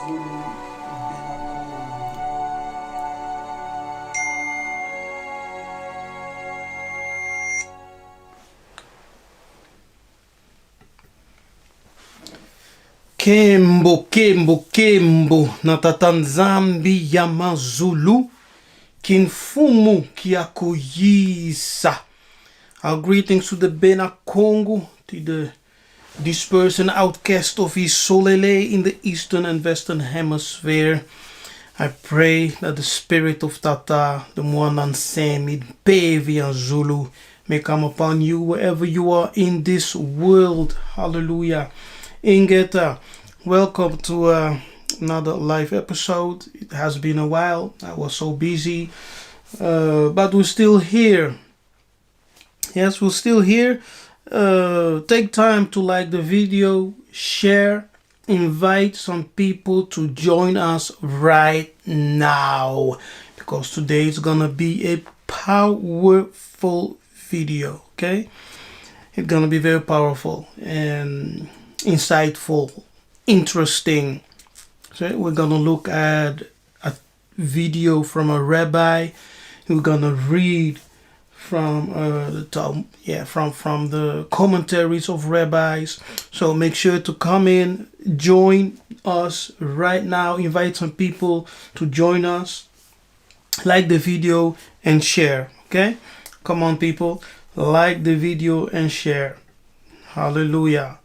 Zulu, Bena, Kembo, Kembo, Kembo, Natatanzambi Yamazulu, Kinfumu Kiakoyisa. Our greetings to the Bena Kongo, to the dispersed and outcast of Isolele in the eastern and western hemisphere. I pray that the spirit of Tata, the Mwanan Semi, Pevi and Zulu may come upon you wherever you are in this world. Hallelujah. Ingeta, welcome to another live episode. It has been a while. I was so busy, but we're still here. Yes, we're still here. Take time to like the video, share, invite some people to join us right now, because today is gonna be a powerful video. Okay, it's gonna be very powerful and insightful, interesting. So we're gonna look at a video from a rabbi. We're gonna read from from the commentaries of rabbis. So make sure to come in, join us right now, invite some people to join us, like the video and share. Okay, come on people, like the video and share. Hallelujah.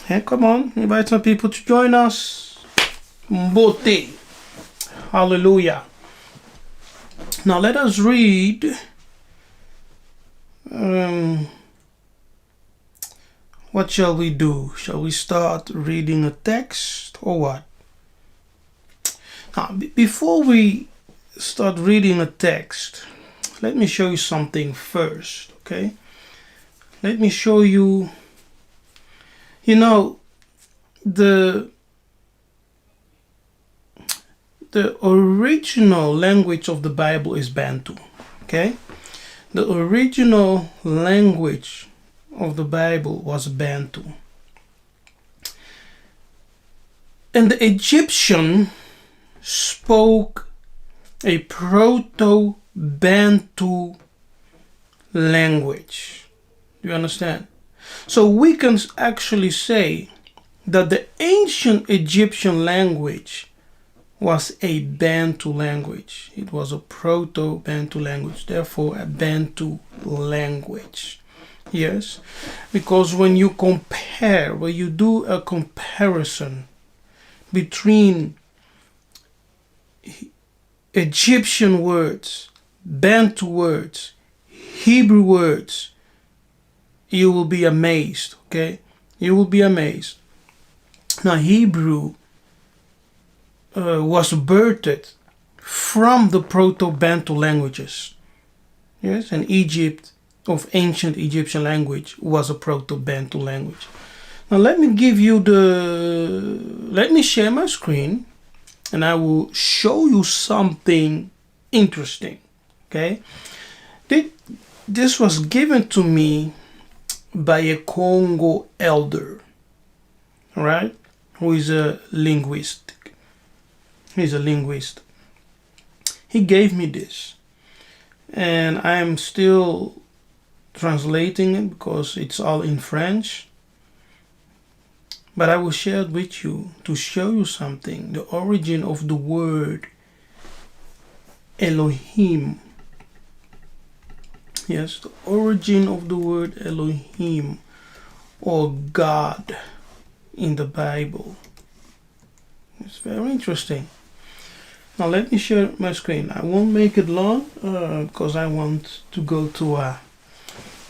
Hey, come on, invite some people to join us. Mbote. Hallelujah. Now let us read. What shall we do? Shall we start reading a text or what? Now, before we start reading a text, let me show you something first, okay? Let me show you. You know, the original language of the Bible is Bantu, okay? The original language of the Bible was Bantu. And the Egyptian spoke a proto-Bantu language. Do you understand? So we can actually say that the ancient Egyptian language was a Bantu language. It was a proto-Bantu language, therefore a Bantu language. Yes, because when you compare, when you do a comparison between Egyptian words, Bantu words, Hebrew words, you will be amazed, okay? You will be amazed. Now, Hebrew was birthed from the Proto-Bantu languages. Yes, and Egypt, of ancient Egyptian language, was a Proto-Bantu language. Now, let me share my screen, and I will show you something interesting, okay? This was given to me by a Kongo elder, right? Who is a linguist. He's a linguist. He gave me this, and I am still translating it because it's all in French. But I will share it with you to show you something. The origin of the word Elohim. Yes, the origin of the word Elohim or God in the Bible. It's very interesting. Now let me share my screen. I won't make it long because I want to go to a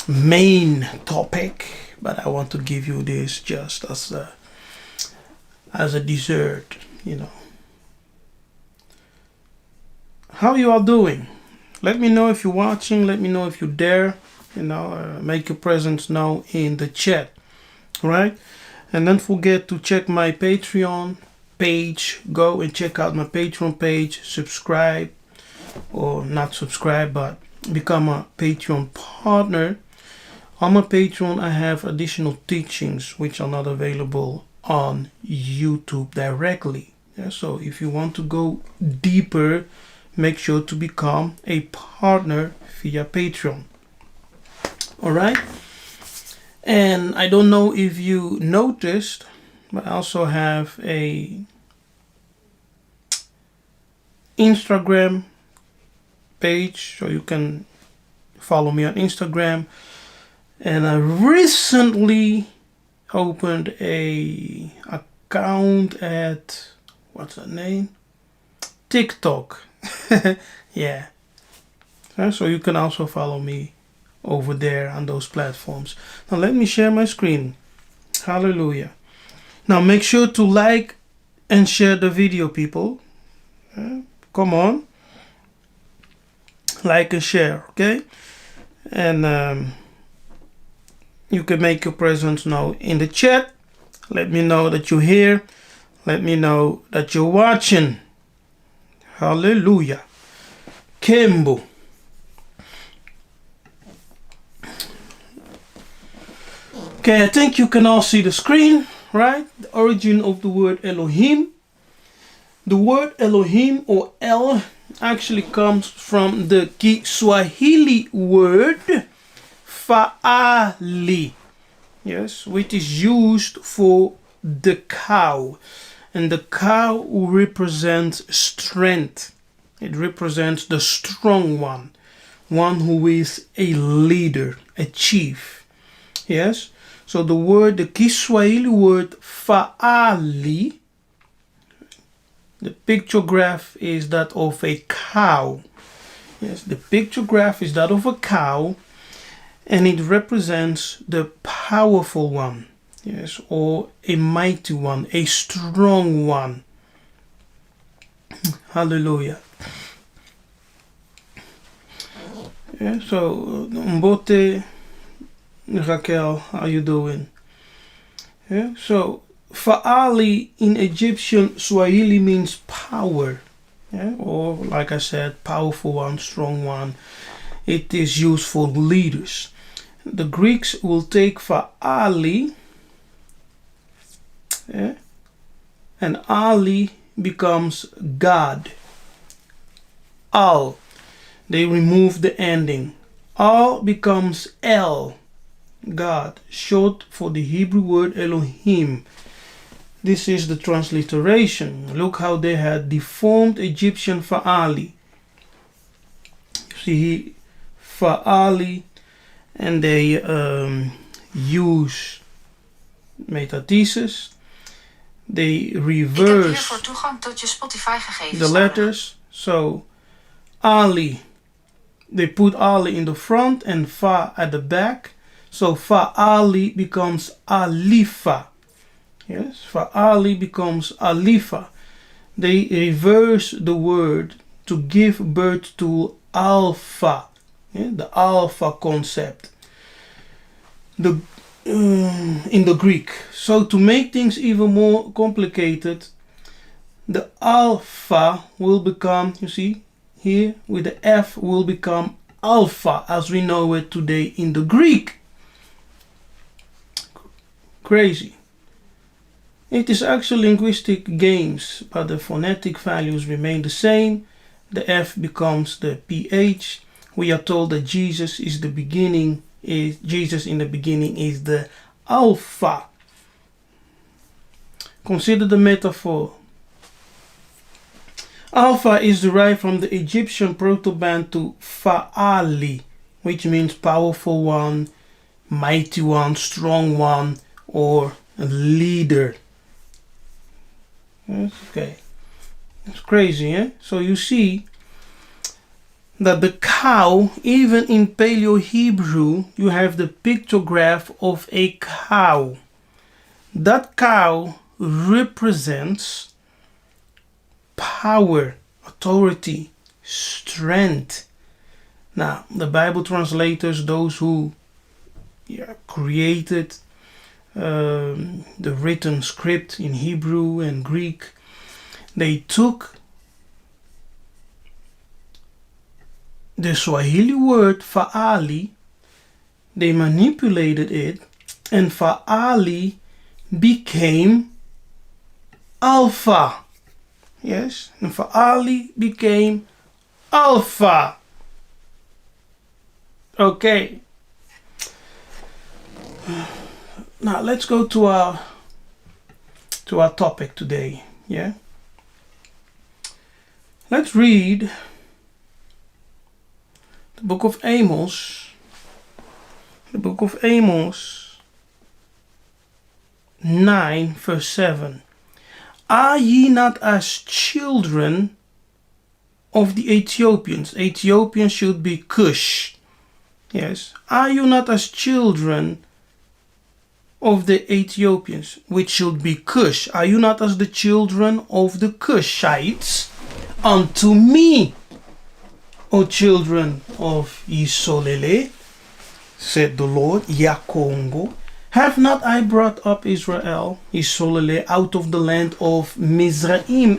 main topic, but I want to give you this just as a dessert, you know. How you are doing? Let me know if you're watching. Let me know if you're there. You know, make your presence known in the chat. Right? And don't forget to check my Patreon page. Go and check out my Patreon page. Subscribe, or not subscribe, but become a Patreon partner. On my Patreon, I have additional teachings which are not available on YouTube directly. Yeah, so if you want to go deeper, make sure to become a partner via Patreon. All right. And I don't know if you noticed, but I also have a Instagram page, so you can follow me on Instagram. And I recently opened a account at, what's that name? TikTok. Yeah. So you can also follow me over there on those platforms. Now let me share my screen. Hallelujah. Now make sure to like and share the video, people. Come on. Like and share, okay? And you can make your presence known in the chat. Let me know that you're here. Let me know that you're watching. Hallelujah. Kembo. Okay, I think you can all see the screen, right? The origin of the word Elohim. The word Elohim, or El, actually comes from the Kiswahili word Fa'ali. Yes, which is used for the cow. And the cow represents strength. It represents the strong one who is a leader, a chief. Yes. So the Kiswahili word Fa'ali, the pictograph is that of a cow. Yes, the pictograph is that of a cow, and it represents the powerful one. Yes, or a mighty one, a strong one. Hallelujah. Yeah, so Mbote, Raquel, how you doing? Yeah, so Fa'ali in Egyptian Swahili means power. Yeah, or like I said, powerful one, strong one. It is used for leaders. The Greeks will take Fa'ali, yeah, and Ali becomes God. Al. They remove the ending. Al becomes El. God, short for the Hebrew word Elohim. This is the transliteration. Look how they had deformed Egyptian Fa'ali. You see Fa'ali, and they use metathesis. They reverse the letters. So Ali, they put Ali in the front and Fa at the back. So Fa'ali becomes Alifa. Yes, Fa'ali becomes Alifa. They reverse the word to give birth to Alpha. Yeah, the Alpha concept. In the Greek. So to make things even more complicated, the Alpha will become, you see, here with the F will become Alpha as we know it today in the Greek. Crazy. It is actually linguistic games, but the phonetic values remain the same. The F becomes the PH. We are told that Jesus in the beginning is the Alpha. Consider the metaphor. Alpha is derived from the Egyptian Proto-Bantu Fa'ali, which means powerful one, mighty one, strong one, or a leader. Okay, it's crazy, eh? So you see that the cow, even in Paleo-Hebrew, you have the pictograph of a cow. That cow represents power, authority, strength. Now, the Bible translators, those who created the written script in Hebrew and Greek. They took the Swahili word fa'ali, they manipulated it, and fa'ali became alpha. Yes, and fa'ali became alpha. Okay. Now let's go to our topic today. Yeah. Let's read the book of Amos. The book of Amos 9 verse 7. Are ye not as children of the Ethiopians? Ethiopians should be Kush. Yes. Are you not as children of the Ethiopians, which should be Kush? Are you not as the children of the Kushites unto me, O children of Yiseka'yah, said the Lord, Kongo? Have not I brought up Israel, Yiseka'yah, out of the land of Mizraim?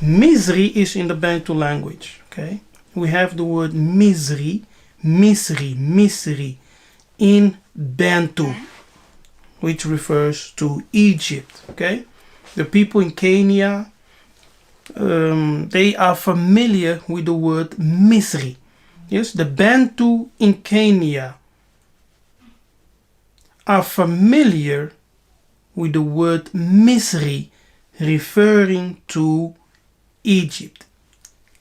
Mizri is in the Bantu language. Okay, we have the word Misri in Bantu, which refers to Egypt. Okay, the people in Kenya, they are familiar with the word Misri. Yes, the Bantu in Kenya are familiar with the word Misri, referring to Egypt.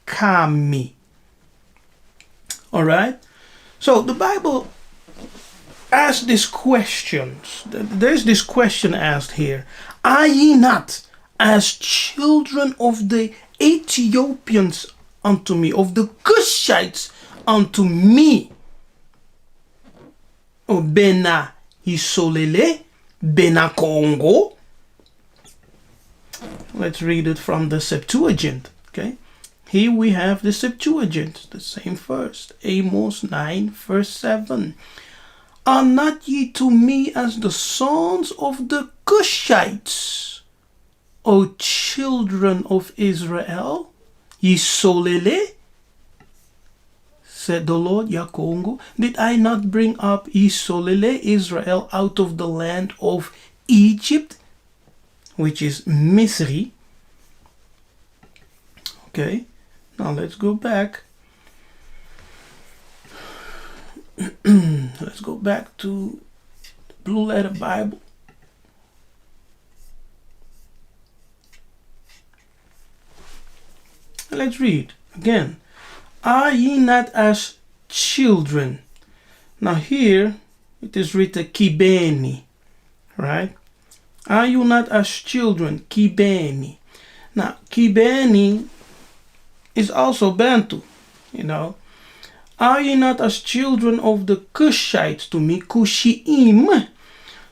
Kami. Alright? So the Bible asks these questions. There's this question asked here. Are ye not as children of the Ethiopians unto me, of the Kushites unto me? O Bena, Yiseka'yah, Bena Kongo. Let's read it from the Septuagint. Okay, here we have the Septuagint, the same verse, Amos 9 verse 7. Are not ye to me as the sons of the Kushites, O children of Israel? Yiseka'yah, said the Lord, Kongo. Did I not bring up Yiseka'yah, Israel, out of the land of Egypt, which is Misri? Okay, now let's go back. Let's go back to the Blue Letter Bible. Let's read again. Are ye not as children? Now here it is written Kibeni, right? Are you not as children? Kibeni. Now Kibeni is also Bantu, you know. Are ye not as children of the Kushites to me, Kushiim?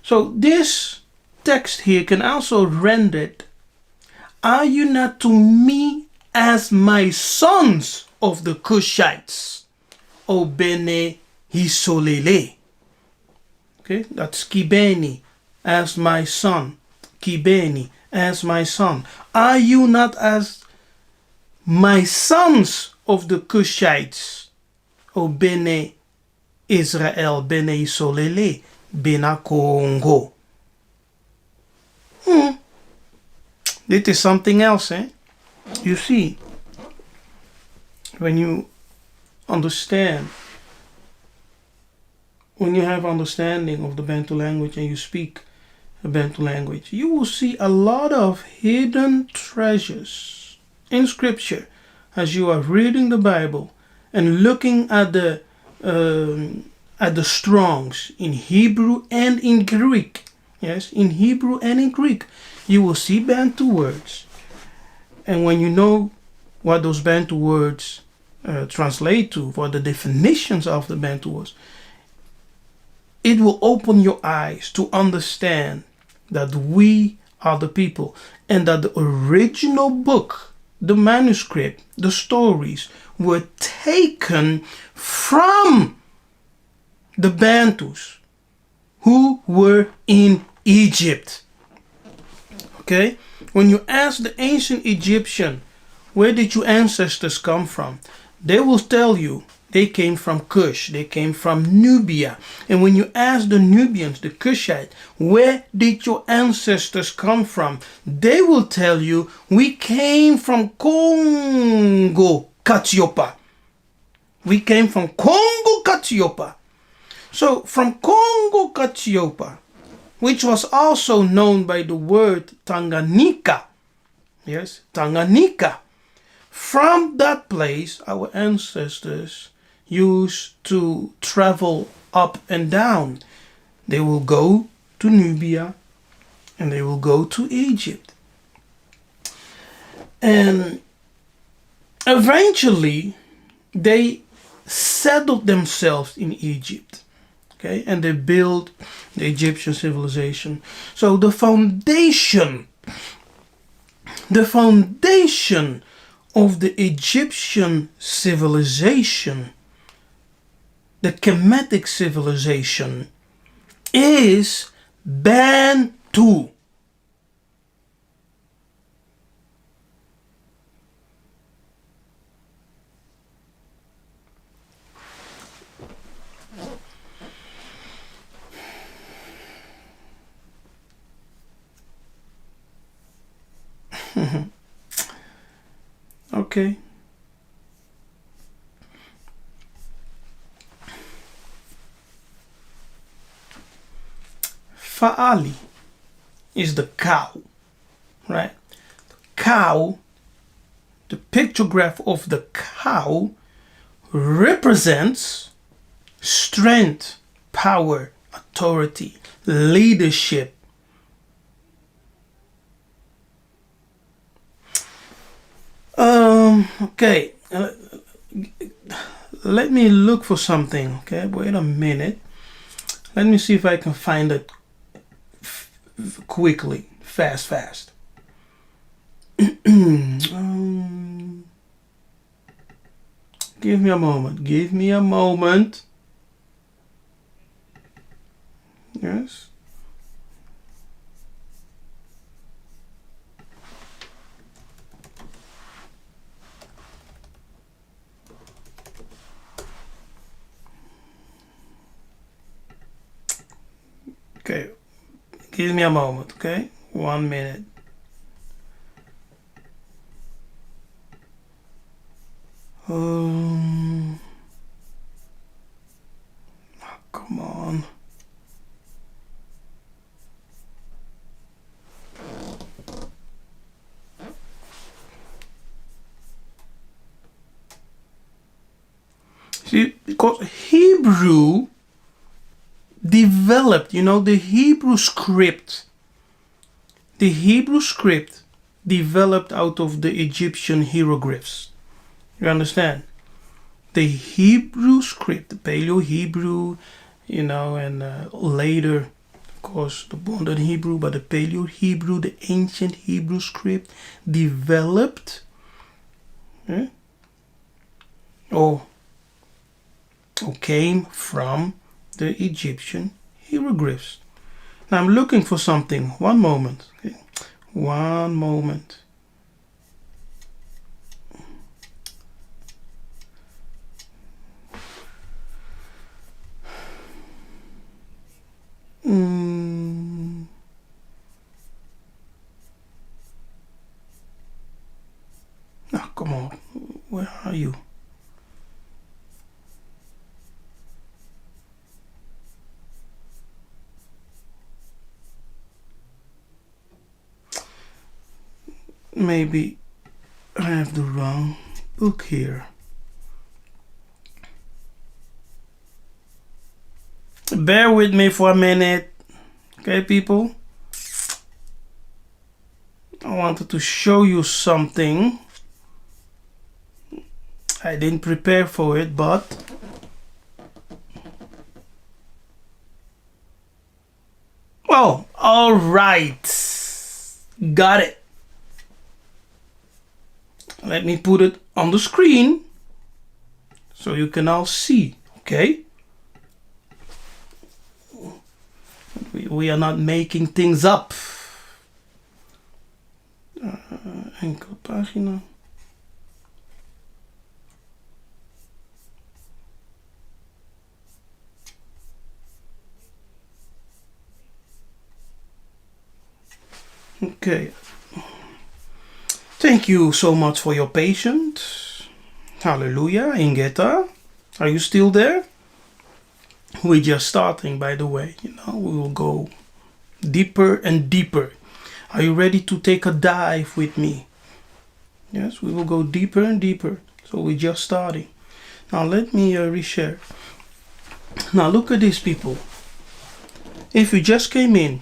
So this text here can also render it, are you not to me as my sons of the Kushites, O Bene Yiseka'yah? Okay, that's Kibeni, as my son. Kibeni, as my son. Are you not as my sons of the Kushites, O Bene Israel, Bene Yiseka'yah, Bena Kongo? This is something else, eh? You see, when you understand, when you have understanding of the Bantu language and you speak the Bantu language, you will see a lot of hidden treasures in Scripture as you are reading the Bible and looking at the Strongs in Hebrew and in Greek. Yes, in Hebrew and in Greek, you will see Bantu words. And when you know what those Bantu words translate to, for the definitions of the Bantu words, it will open your eyes to understand that we are the people and that the original book, the manuscript, the stories were taken from the Bantus who were in Egypt. Okay? When you ask the ancient Egyptian, where did your ancestors come from? They will tell you they came from Kush. They came from Nubia. And when you ask the Nubians, the Kushite, where did your ancestors come from? They will tell you, we came from Kongo, Katiopa. We came from Kongo, Katiopa. So from Kongo, Katiopa, which was also known by the word Tanganyika. Yes, Tanganyika. From that place, our ancestors used to travel up and down. They will go to Nubia and they will go to Egypt. And eventually, they settled themselves in Egypt. Okay, and they built the Egyptian civilization. So the foundation of the Egyptian civilization, the Kemetic civilization, is Bantu. Okay. Fa'ali is the cow, right? The cow, the pictograph of the cow represents strength, power, authority, leadership. Okay, let me look for something. Okay, wait a minute. Let me see if I can find it quickly, fast. Give me a moment. Yes. Okay, give me a moment, okay? 1 minute. Oh, come on. See, because Hebrew developed, the Hebrew script developed out of the Egyptian hieroglyphs. You understand? The Hebrew script, the Paleo Hebrew, and later, of course, the modern Hebrew, but the Paleo Hebrew, the ancient Hebrew script developed or came from the Egyptian hieroglyphs. Now I'm looking for something. 1 moment. Okay? 1 moment. Now, come on. Where are you? Maybe I have the wrong book here. Bear with me for a minute. Okay, people? I wanted to show you something. I didn't prepare for it, but oh, all right. Got it. Let me put it on the screen so you can all see, okay? We are not making things up. Enkele pagina. Okay. Thank you so much for your patience. Hallelujah. Ingeta, are you still there? We're just starting, by the way. We will go deeper and deeper. Are you ready to take a dive with me? Yes, we will go deeper and deeper. So we're just starting. Now let me reshare. Now look at this, people. If you just came in,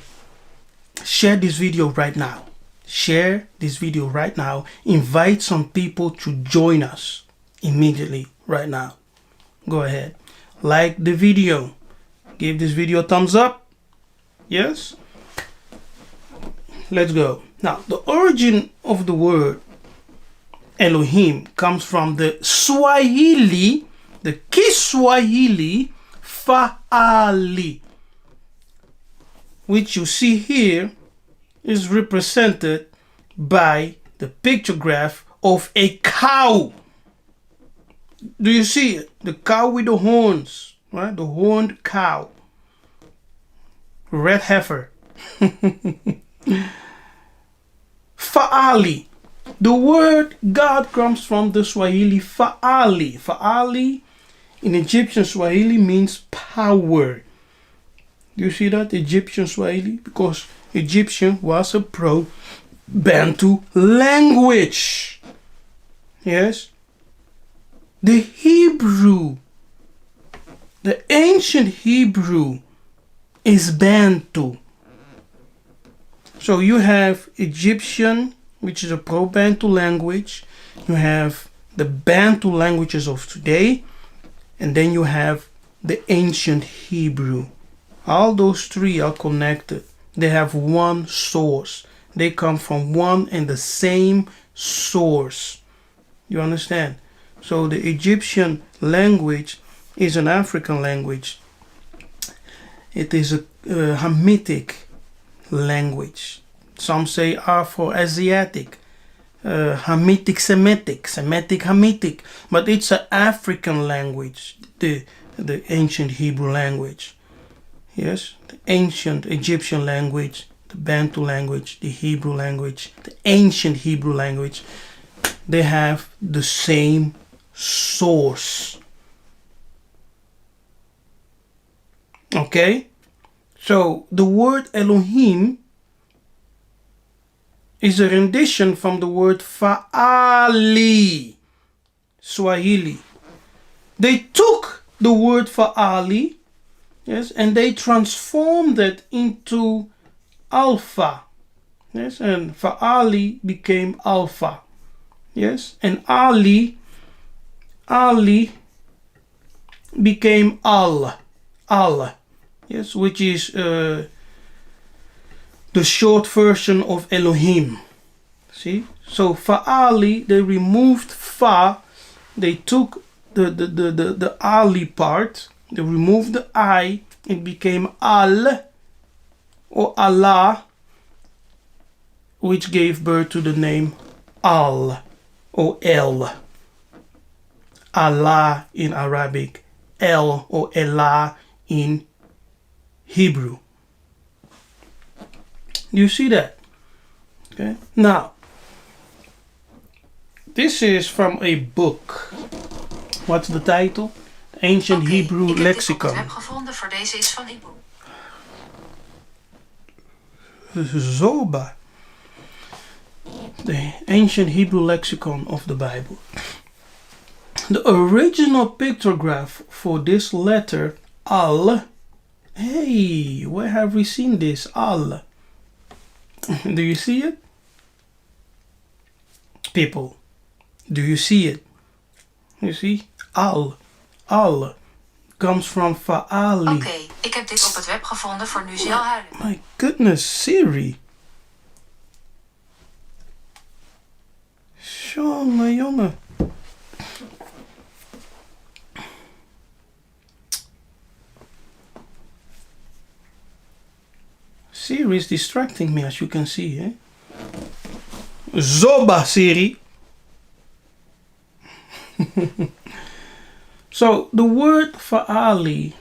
share this video right now. Share this video right now. Invite some people to join us immediately right now. Go ahead. Like the video. Give this video a thumbs up. Yes? Let's go. Now, the origin of the word Elohim comes from the Swahili, the Kiswahili Fa'ali, which you see here is represented by the pictograph of a cow. Do you see it? The cow with the horns, right? The horned cow. Red heifer. Fa'ali. The word God comes from the Swahili Fa'ali. Fa'ali in Egyptian Swahili means power. Do you see that? Egyptian Swahili? Because Egyptian was a pro-Bantu language. Yes? The Hebrew, the ancient Hebrew is Bantu. So you have Egyptian, which is a pro-Bantu language. You have the Bantu languages of today. And then you have the ancient Hebrew. All those three are connected. They have one source. They come from one and the same source. You understand? So the Egyptian language is an African language. It is a Hamitic language. Some say Afro-Asiatic, Hamitic Semitic, Semitic Hamitic. But it's an African language, the ancient Hebrew language. Yes, the ancient Egyptian language, the Bantu language, the Hebrew language, the ancient Hebrew language, they have the same source. Okay? So the word Elohim is a rendition from the word Fa'ali, Swahili. They took the word Fa'ali, yes, and they transformed it into Alpha. Yes, and Fa'ali became Alpha. Yes, and Ali became Al. Yes, which is the short version of Elohim. See? So Fa'ali, they removed Fa, they took the Ali part, they removed the I, it became Al or Allah, which gave birth to the name Al or El. Allah in Arabic, El or Elah in Hebrew. You see that? Okay. Now, this is from a book. What's the title? Ancient Hebrew Lexicon. Zoba. The Ancient Hebrew Lexicon of the Bible. The original pictograph for this letter, Al. Hey, where have we seen this? Al. Do you see it? People, do you see it? You see? Al comes from Fa'ali. Oké, ik heb dit op het web gevonden voor nu snel huilen. My goodness, Siri. Jongen. is distracting me, as you can see. Zoba serie. So the word fa'ali,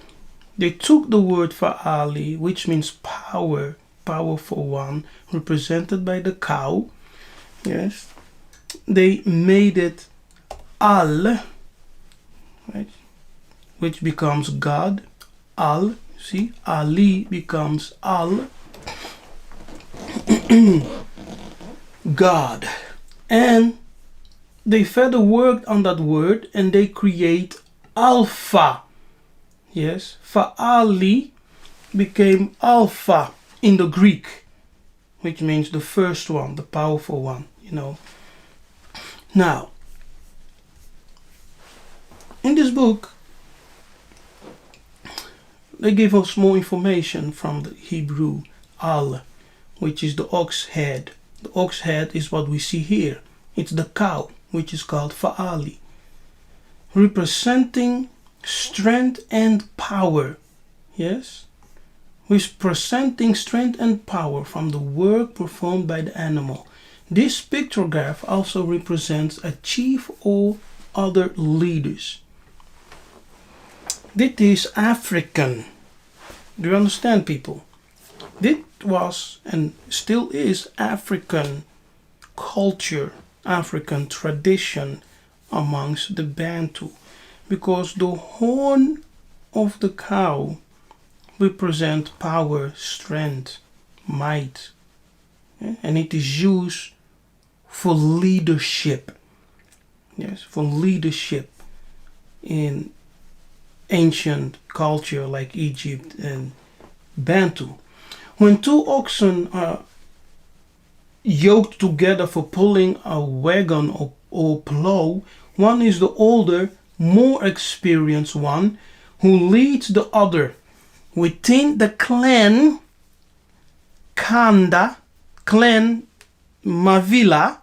they took the word fa'ali, which means power, powerful one, represented by the cow. Yes. They made it al, right, which becomes God. Al, see, Ali becomes al, God. And they further worked on that word and they create alpha. Yes, fa'ali became alpha in the Greek, which means the first one, the powerful one, you know. Now, in this book, they give us more information from the Hebrew al, which is the ox head. The ox head is what we see here. It's the cow, which is called fa'ali, representing strength and power. Yes, representing strength and power from the work performed by the animal. This pictograph also represents a chief or other leaders. This is African. Do you understand, people? This was and still is African culture, African tradition amongst the Bantu, because the horn of the cow represents power, strength, might, and it is used for leadership. Yes, for leadership in ancient culture like Egypt and Bantu. When two oxen are yoked together for pulling a wagon or plow, one is the older, more experienced one who leads the other. Within the clan, Kanda, clan Mavila,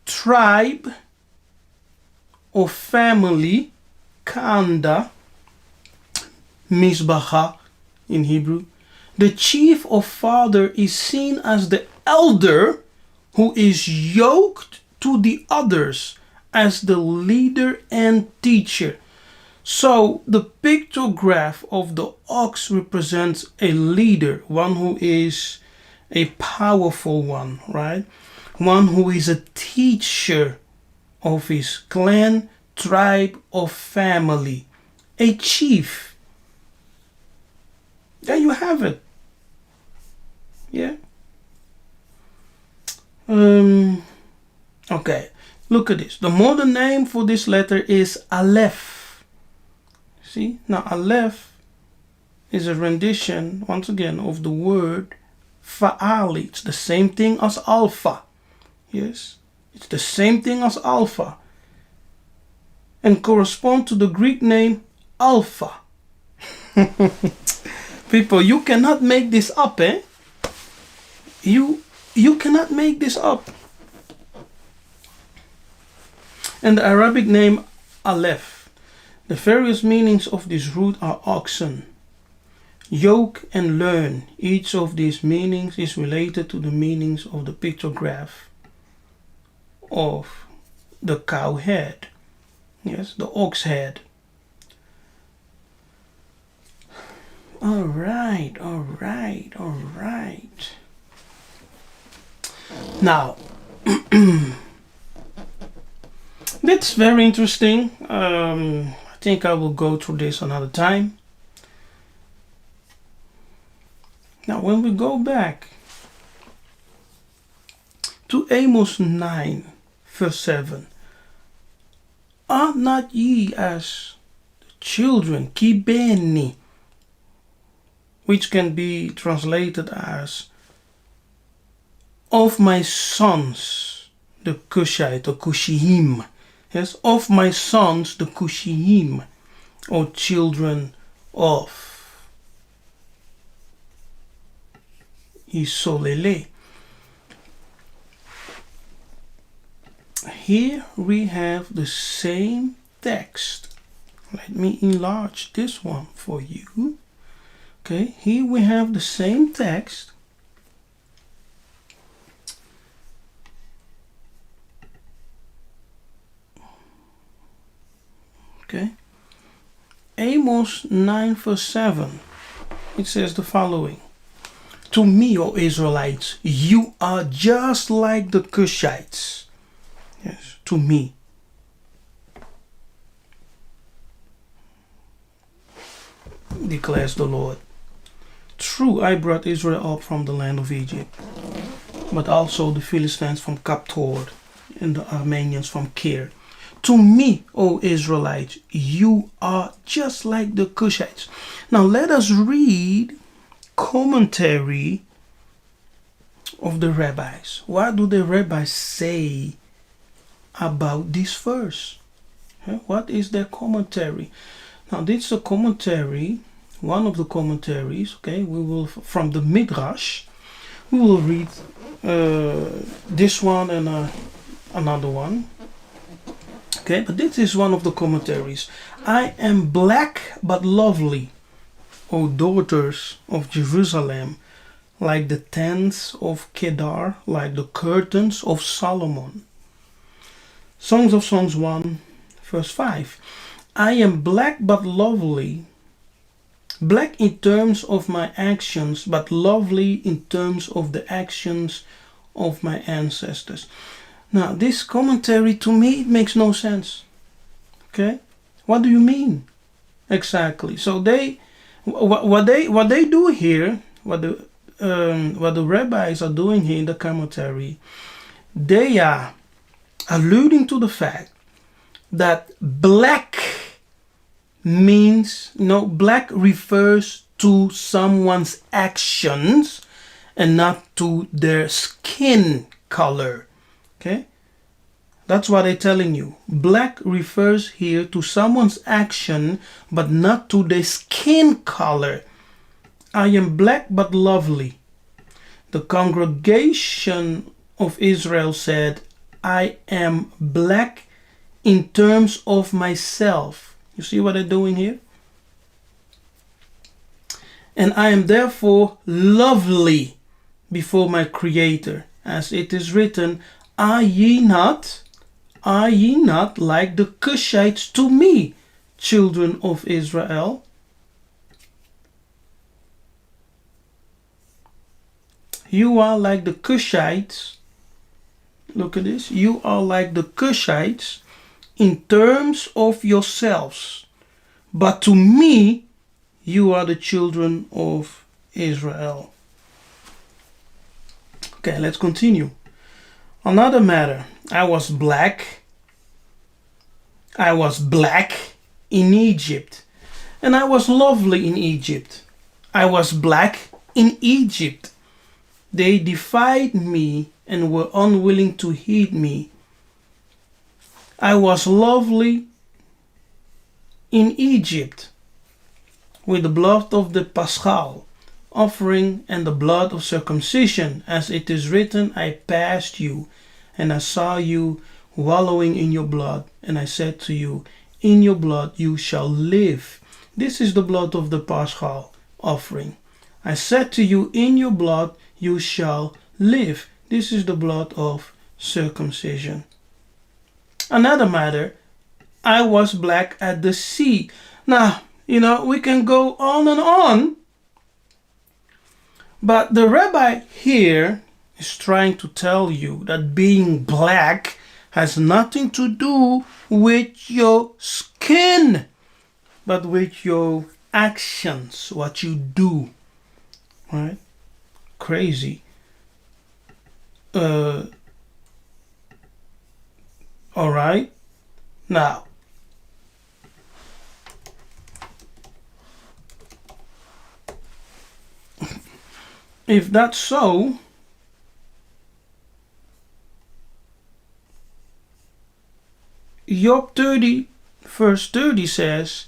tribe or family, Kanda, Misbaha in Hebrew, the chief or father is seen as the elder who is yoked to the others as the leader and teacher. So the pictograph of the ox represents a leader, one who is a powerful one, right? One who is a teacher of his clan, tribe, or family. A chief. There you have it. Yeah. Okay. Look at this. The modern name for this letter is Aleph. See? Now Aleph is a rendition, once again, of the word Fa'ali. It's the same thing as Alpha. Yes? It's the same thing as Alpha. And correspond to the Greek name Alpha. People, you cannot make this up, eh? You cannot make this up. And the Arabic name Aleph. The various meanings of this root are oxen, yoke, and learn. Each of these meanings is related to the meanings of the pictograph of the cow head. Yes, the ox head. All right. Now, that's very interesting. I think I will go through this another time. Now, when we go back to Amos 9, verse 7, are not ye as the children, Bena, which can be translated as of my sons, the Kushite or Kushihim. Yes, of my sons, the Kushihim, or children of Isolele. Here we have the same text. Let me enlarge this one for you. Okay, here we have the same text, Okay. Amos 9 verse 7. It says the following. To me, O Israelites, you are just like the Cushites. Yes, to me. Declares the Lord. True, I brought Israel up from the land of Egypt, but also the Philistines from Kaptor and the Armenians from Kir. To me, O Israelites, you are just like the Cushites. Now let us read commentary of the rabbis. What do the rabbis say about this verse? What is their commentary? Now this is a commentary, one of the commentaries, okay, we will, from the Midrash, we will read this one and another one. Okay, but this is one of the commentaries. I am black but lovely, O daughters of Jerusalem, like the tents of Kedar, like the curtains of Solomon. Songs of Songs 1, verse 5. I am black but lovely, black in terms of my actions, but lovely in terms of the actions of my ancestors. Now, this commentary, to me, it makes no sense. Okay, what do you mean exactly? So what they do here, what the rabbis are doing here in the commentary, they are alluding to the fact that black means, black refers to someone's actions and not to their skin color. Okay, that's what they're telling you. Black refers here to someone's action, but not to their skin color. I am black but lovely. The congregation of Israel said, I am black in terms of myself. You see what they're doing here? And I am therefore lovely before my Creator. As it is written, Are ye not like the Cushites to me, children of Israel? You are like the Cushites. Look at this. You are like the Cushites in terms of yourselves. But to me, you are the children of Israel. Okay, let's continue. Another matter. I was black in Egypt, and I was lovely in Egypt. I was black in Egypt. They defied me and were unwilling to heed me. I was lovely in Egypt with the blood of the Paschal offering and the blood of circumcision, as it is written, I passed you, and I saw you wallowing in your blood, and I said to you, in your blood you shall live. This is the blood of the Paschal offering. I said to you, in your blood you shall live. This is the blood of circumcision. Another matter, I was black at the sea. Now, we can go on and on, but the rabbi here is trying to tell you that being black has nothing to do with your skin, but with your actions, what you do. Right? Crazy. All right. Now, if that's so, Job 30 verse 30 says,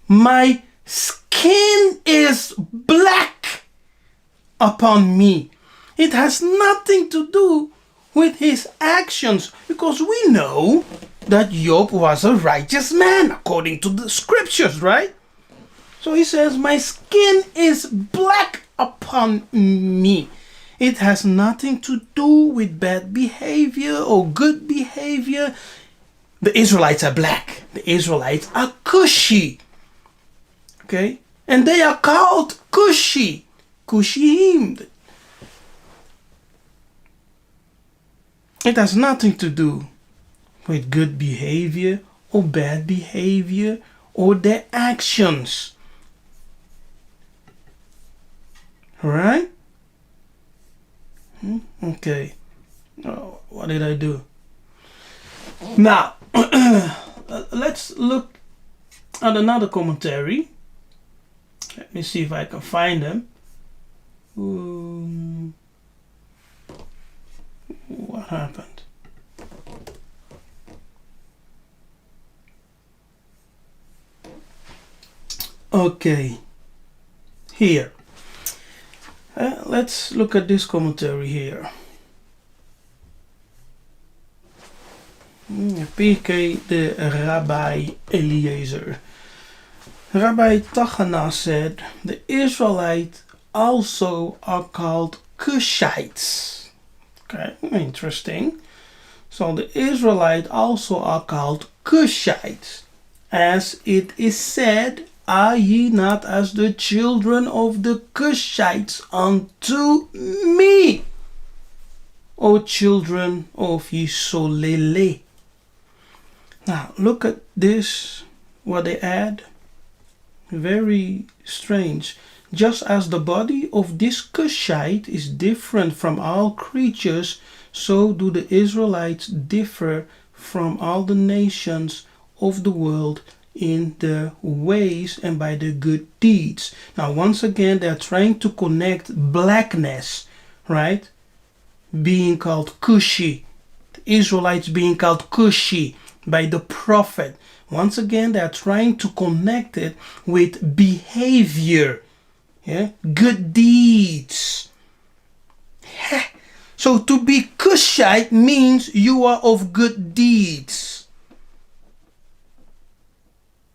my skin is black upon me. It has nothing to do with his actions, because we know that Job was a righteous man according to the scriptures, right? So he says, my skin is black upon me. It has nothing to do with bad behavior or good behavior. the Israelites are black. The Israelites are Kushi. Okay? And they are called Kushi. Kushim. It has nothing to do with good behavior or bad behavior or their actions. Alright? Okay. Oh, what did I do? Now, let's look at another commentary. Let me see if I can find them. What happened? Okay. Here. Let's look at this commentary here. PK the Rabbi Eliezer. Rabbi Tachana said the Israelites also are called Kushites. Okay, interesting. So the Israelites also are called Kushites, as it is said, are ye not as the children of the Kushites unto me, O children of Yisolele? Now look at this, what they add. Very strange. Just as the body of this Cushite is different from all creatures, so do the Israelites differ from all the nations of the world in their ways and by their good deeds. Now once again, they're trying to connect blackness, right? Being called Kushi. The Israelites being called Kushi by the prophet. Once again, they're trying to connect it with behavior. Yeah? Good deeds. So to be Kushite means you are of good deeds.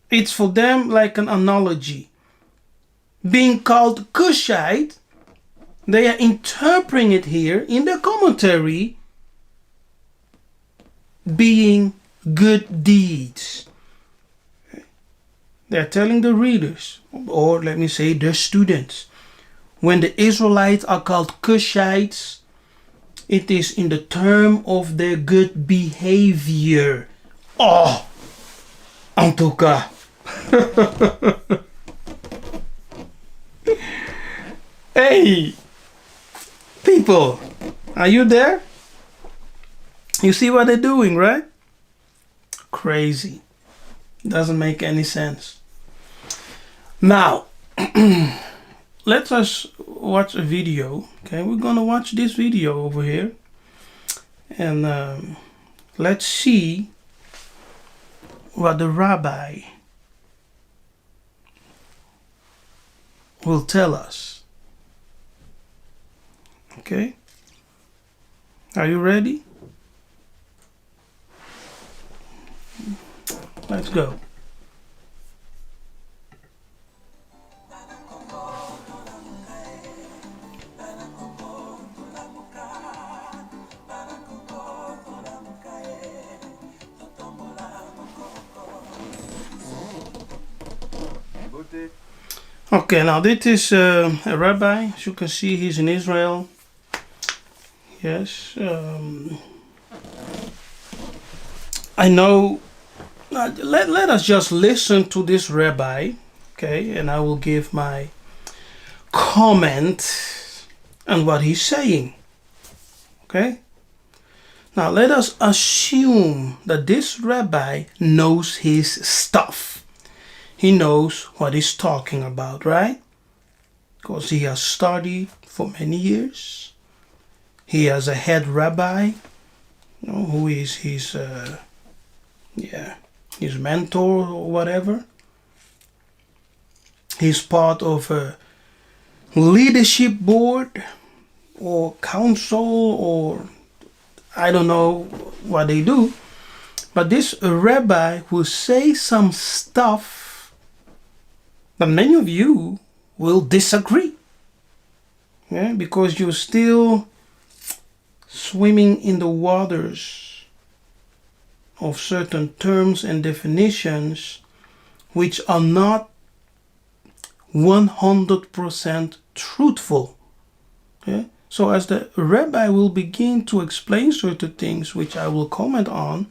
It's for them like an analogy. Being called Kushite, they are interpreting it here in the commentary being good deeds. They're telling the readers, or let me say the students, when the Israelites are called Kushites, it is in the term of their good behavior. Oh, en tout cas. Hey, people, are you there? You see what they're doing, right? Crazy. Doesn't make any sense. Now, let us watch a video. Okay, we're gonna watch this video over here, and let's see what the rabbi will tell us. Okay, are you ready? Let's go. Okay, now this is a rabbi. As you can see, he's in Israel. Yes. I know. Let us just listen to this rabbi, okay, and I will give my comment on what he's saying. Okay. Now let us assume that this rabbi knows his stuff. He knows what he's talking about, right? Because he has studied for many years. He has a head rabbi, you know, who is his mentor or whatever. He's part of a leadership board or council, or I don't know what they do. But this rabbi will say some stuff that many of you will disagree. Yeah, because you're still swimming in the waters of certain terms and definitions which are not 100% truthful. Okay? So as the rabbi will begin to explain certain things which I will comment on,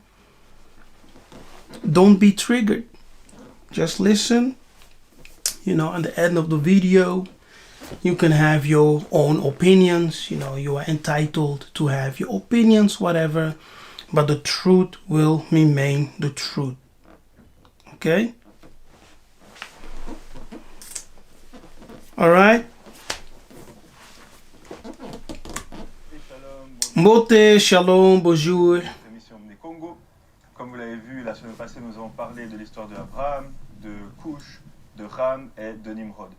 don't be triggered. Just listen. At the end of the video, you can have your own opinions. You are entitled to have your opinions, whatever. But the truth will remain the truth. Okay? Alright? Mbote, shalom, bonjour. Émission des Kongo. Comme vous l'avez vu, la semaine passée, nous avons parlé de l'histoire de Abraham, de Kush, de Ram et de Nimrod.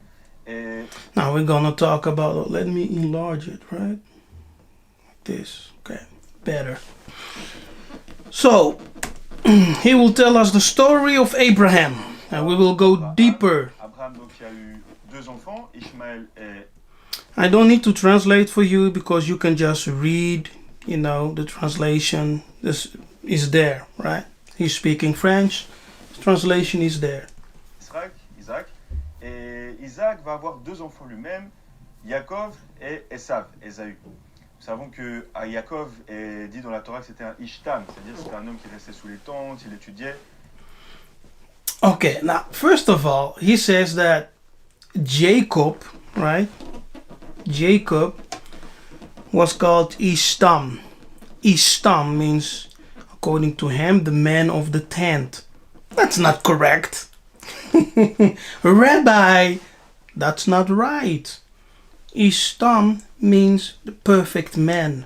Et now we're gonna talk about, let me enlarge it, right? Like this, okay, better. So, he will tell us the story of Abraham, and we will go deeper. Abraham, donc, il a eu 2 enfants, Ishmaël et... I don't need to translate for you because you can just read, the translation is there, right? He's speaking French, the translation is there. Isaac. Et Isaac va avoir 2 enfants lui-même, Yaakov et Esav, Ésaü. Nous savons que à Yaakov est dit dans la Torah que c'était un Ishtam, c'est-à-dire que c'était un homme qui restait sous les tentes, il étudiait. Okay, now first of all, he says that Jacob, right? Jacob was called Ishtam. Ishtam means, according to him, the man of the tent. That's not correct. Rabbi, that's not right. Ishtam means the perfect man.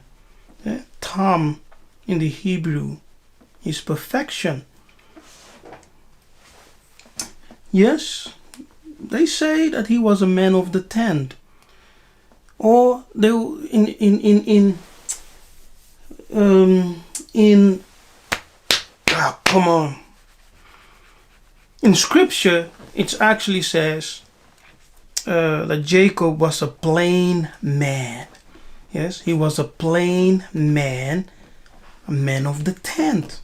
Tam in the Hebrew is perfection. Yes, they say that he was a man of the tent. Or they come on. In Scripture, it actually says that Jacob was a plain man. Yes, he was a plain man, a man of the tent.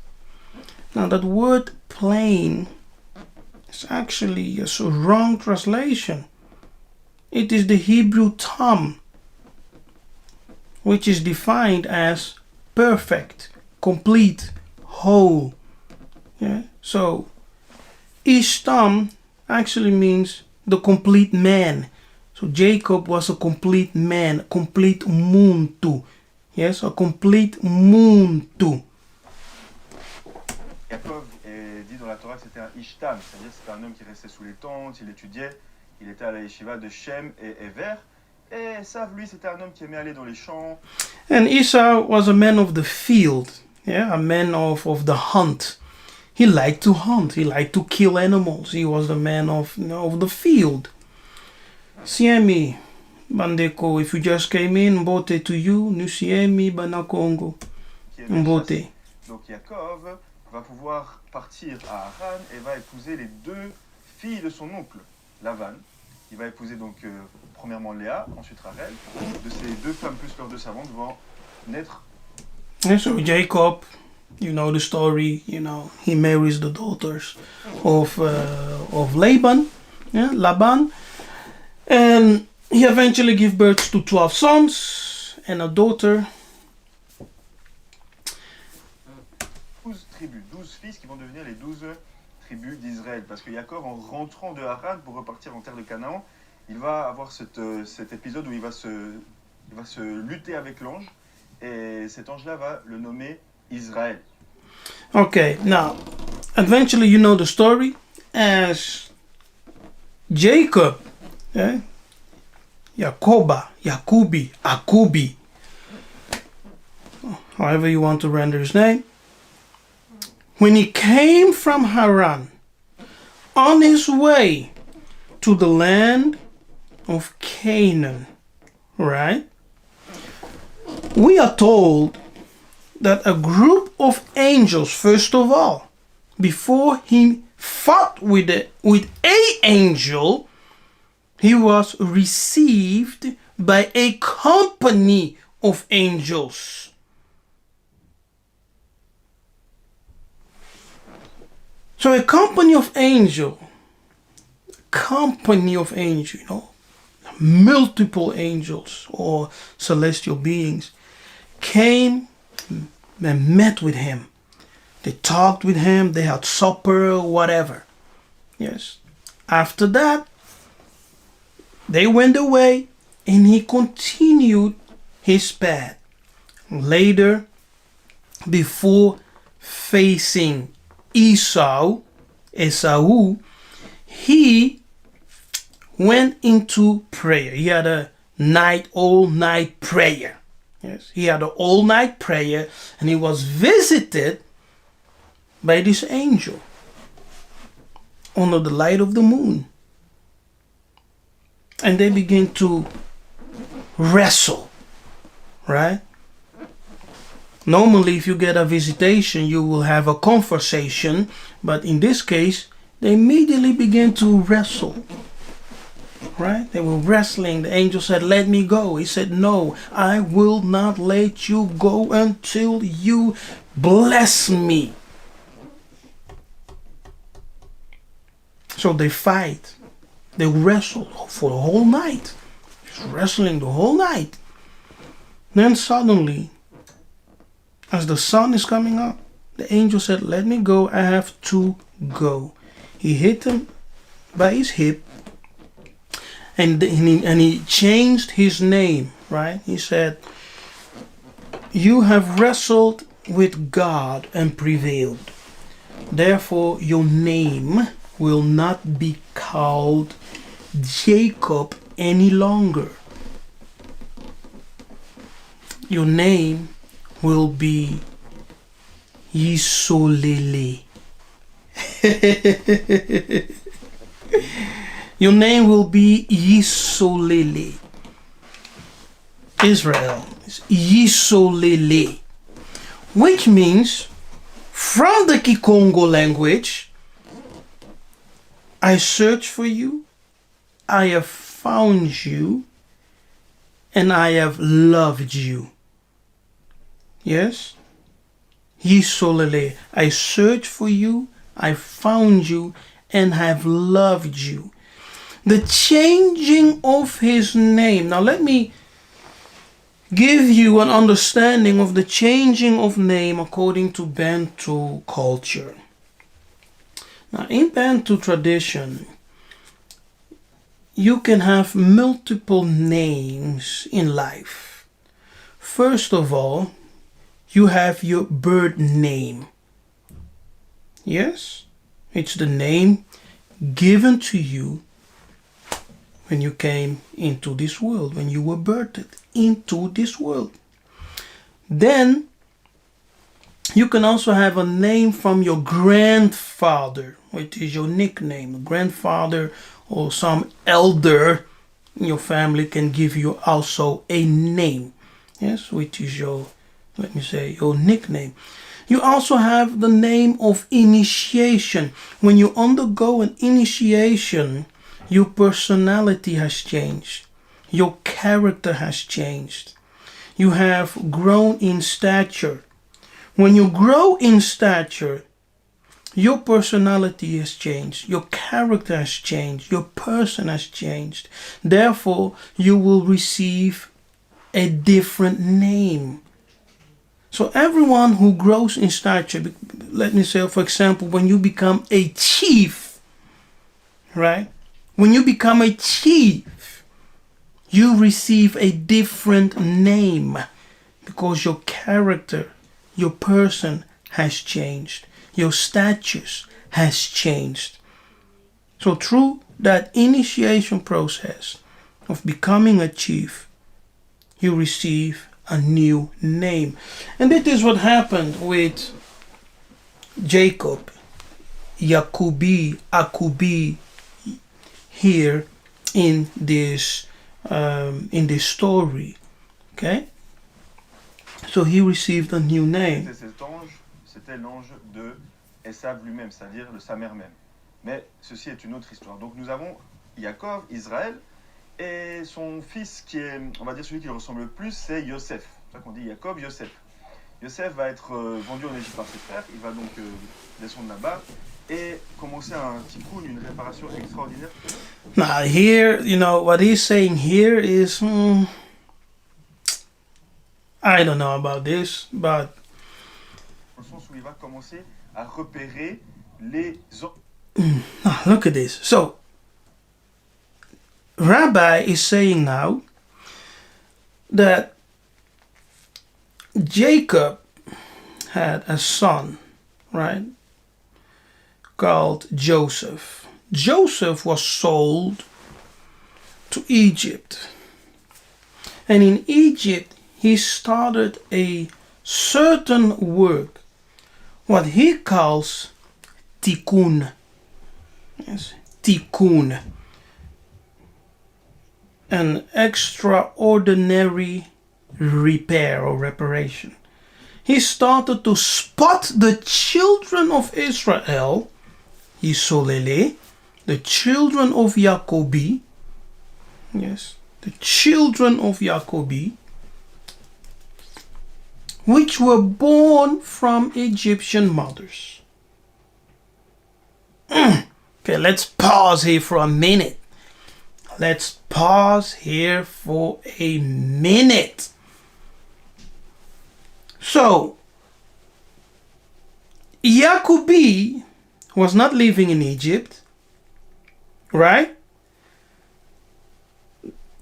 Now that word plain is actually a wrong translation. It is the Hebrew tam, which is defined as perfect, complete, whole. Yeah? So, Ishtam actually means the complete man. So Jacob was a complete man, complete muntu. Yes, a complete muntu. Yaakov est dit dans la Torah que c'était un Ishtam, c'est-à-dire que c'était un homme qui restait sous les tentes, il étudiait, il était à la yeshiva de Shem et Ever. Et Esav, lui, c'était un homme qui aimait aller dans les champs. And Esau was a man of the field, yeah, a man of the hunt. He liked to hunt, he liked to kill animals. He was the man of the field. Siemi, Bandeko, if you just came in, Mbote to you, Nusiemi, Bana Kongo. Mbote. Donc Yaakov va pouvoir partir à Haran et va épouser les 2 filles de son oncle, Lavan. Il va épouser donc premièrement Léa, ensuite Rachel. De ces 2 femmes plus leurs 2 servantes vont naître. And so Jacob, you know the story, he marries the daughters of Laban, yeah, Laban. And he eventually gives birth to 12 sons and a daughter. 12 tribus, 12 fils qui vont devenir les 12 tribus d'Israël. Parce que Yaakov, en rentrant de Haran pour repartir en terre de Canaan, il va avoir cet épisode où il va se lutter avec l'ange. Et cet ange-là va le nommer Israël. Okay, now, eventually you know the story. As Jacob, Yakubi, Akubi, however you want to render his name, when he came from Haran on his way to the land of Canaan, right? We are told that a group of angels, first of all, before he fought with a angel, he was received by a company of angels. So a company of angels, multiple angels or celestial beings came and met with him. They talked with him, they had supper, whatever. Yes. After that, they went away and he continued his path. Later, before facing Esau, he went into prayer. He had a all-night prayer. Yes, he had an all-night prayer and he was visited by this angel under the light of the moon. And they begin to wrestle, right? Normally, if you get a visitation, you will have a conversation, but in this case, they immediately began to wrestle, right? They were wrestling. The angel said, "Let me go." He said, "No, I will not let you go until you bless me." So they fight. They wrestle for the whole night. Just wrestling the whole night. Then suddenly, as the sun is coming up, the angel said, "Let me go. I have to go." He hit him by his hip. And he changed his name, right? He said, "You have wrestled with God and prevailed. Therefore, your name will not be called Jacob any longer. Your name will be Yiseka'yah." Your name will be Yiseka'yah. Israel is Yiseka'yah, which means, from the Kongo language, I searched for you, I have found you, and I have loved you. Yes? Yiseka'yah, I searched for you, I found you, and have loved you. The changing of his name. Now let me give you an understanding of the changing of name according to Bantu culture. Now in Bantu tradition, you can have multiple names in life. First of all, you have your birth name. Yes? It's the name given to you when you came into this world, when you were birthed into this world. Then you can also have a name from your grandfather, which is your nickname. A grandfather or some elder in your family can give you also a name, yes, which is your, let me say, your nickname. You also have the name of initiation. When you undergo an initiation, your personality has changed. Your character has changed. You have grown in stature. When you grow in stature, your personality has changed. Your character has changed. Your person has changed. Therefore, you will receive a different name. So everyone who grows in stature, let me say, for example, when you become a chief, right? When you become a chief, you receive a different name because your character, your person has changed. Your status has changed. So through that initiation process of becoming a chief, you receive a new name. And that is what happened with Jacob, Akubi, here in this story. Okay? So he received a new name. Cet ange, c'était l'ange de Esav lui-même, c'est-à-dire de sa mère même. Mais ceci est une autre histoire. Donc nous avons Yaakov, Israël, et son fils qui est, on va dire celui qui lui ressemble le plus, c'est Yosef. C'est pour ça qu'on dit Yaakov, Yosef. Yosef va être vendu en Égypte par ses frères, il va donc descendre là-bas, et commencer un tikkun, une réparation extraordinaire. Now here, what he's saying here is, I don't know about this, but Dans le sens où il va commencer à repérer les... look at this. So, Rabbi is saying now that Jacob had a son, right, called Joseph. Joseph was sold to Egypt. And in Egypt, he started a certain work, what he calls tikkun. Yes, tikkun. An extraordinary repair or reparation. He started to spot the children of Israel, Yisolele, the children of Jacobi, yes, the children of Jacobi, which were born from Egyptian mothers. Okay, let's pause here for a minute. Let's pause here for a minute. So, Jacobi was not living in Egypt, right?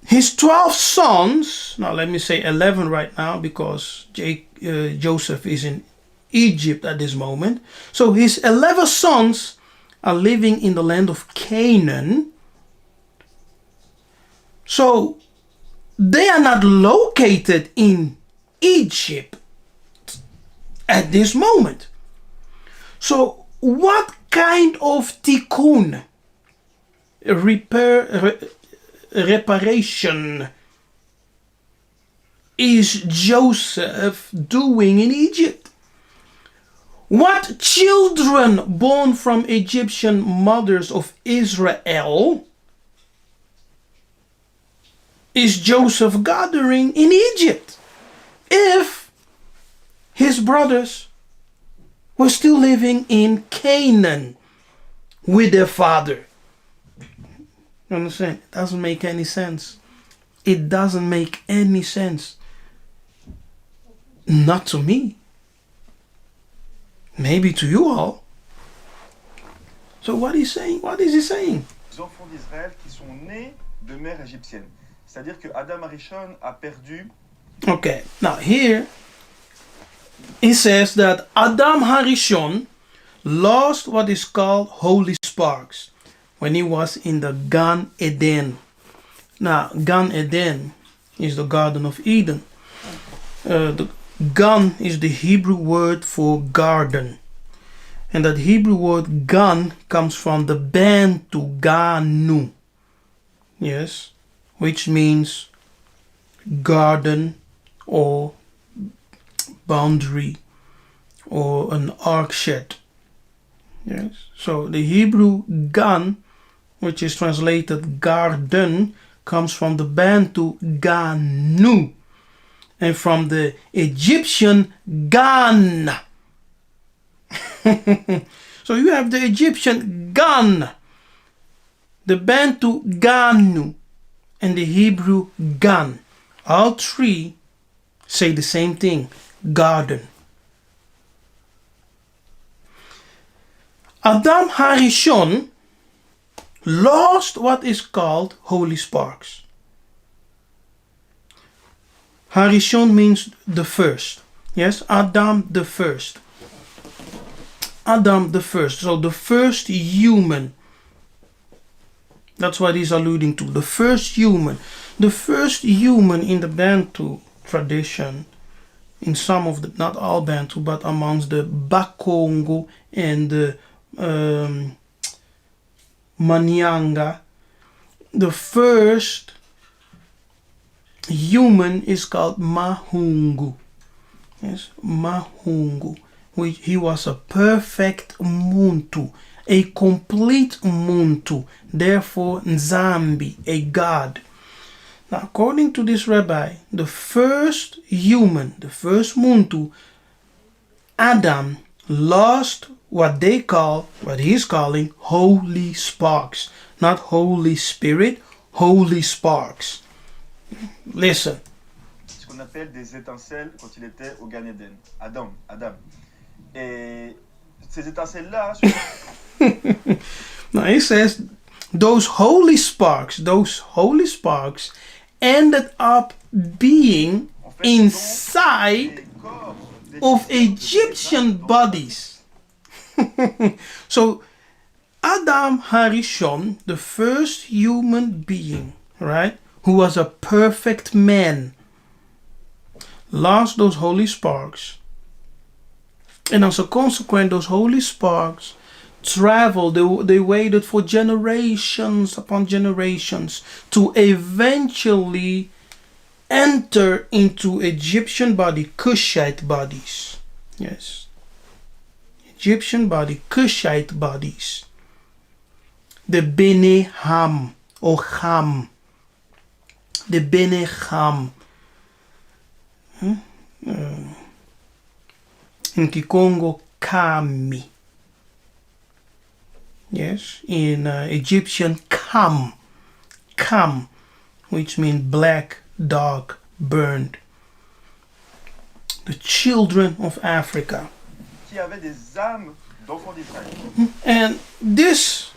His 12 sons, now let me say 11 right now because Joseph is in Egypt at this moment. So his 11 sons are living in the land of Canaan. So they are not located in Egypt at this moment. So what kind of tikkun, reparation is Joseph doing in Egypt? What children born from Egyptian mothers of Israel is Joseph gathering in Egypt if his brothers were still living in Canaan with their father? You understand? It doesn't make any sense. It doesn't make any sense. Not to me. Maybe to you all. So what is he saying? Les enfants d'Israël qui sont nés de mère égyptienne. C'est-à-dire que Adam Arishon a perdu. Okay, now here he says that Adam Harishon lost what is called holy sparks when he was in the Gan Eden. Now, Gan Eden is the Garden of Eden. The Gan is the Hebrew word for garden. And that Hebrew word Gan comes from the Bantu, Ganu. Yes, which means garden or boundary or an ark shed. Yes, so the Hebrew Gan, which is translated garden, comes from the Bantu Ganu and from the Egyptian Gan. So you have the Egyptian Gan, the Bantu Ganu, and the Hebrew Gan. All three say the same thing, garden. Adam Harishon lost what is called holy sparks. Harishon means the first. Yes, Adam the first. Adam the first. So the first human. That's what he's alluding to. The first human. The first human in the Bantu tradition, in some of the, not all Bantu, but amongst the Kongo and the Manyanga, the first human is called Mahungu. Yes, Mahungu. He was a perfect Muntu, a complete Muntu, therefore Nzambi, a god. Now, according to this rabbi, the first human, the first Muntu, Adam, lost what he's calling holy sparks. Not Holy Spirit, holy sparks. Listen. Ce qu'on appelle des étincelles quand il était au Gan Eden. Adam. Et ces étincelles-là... Now he says, those holy sparks ended up being inside of Egyptian bodies. So Adam Harishon, the first human being, right, who was a perfect man, lost those holy sparks. And as a consequence, those holy sparks traveled, they waited for generations upon generations to eventually enter into Egyptian body, Kushite bodies. Yes. Egyptian body, Kushite bodies. The Bene Ham, or Ham. The Bene Ham. In Kongo, Kami. Yes, in Egyptian, Kam, which means black, dark, burned. The children of Africa. Qui avaient des âmes d'enfants d'Israël. And this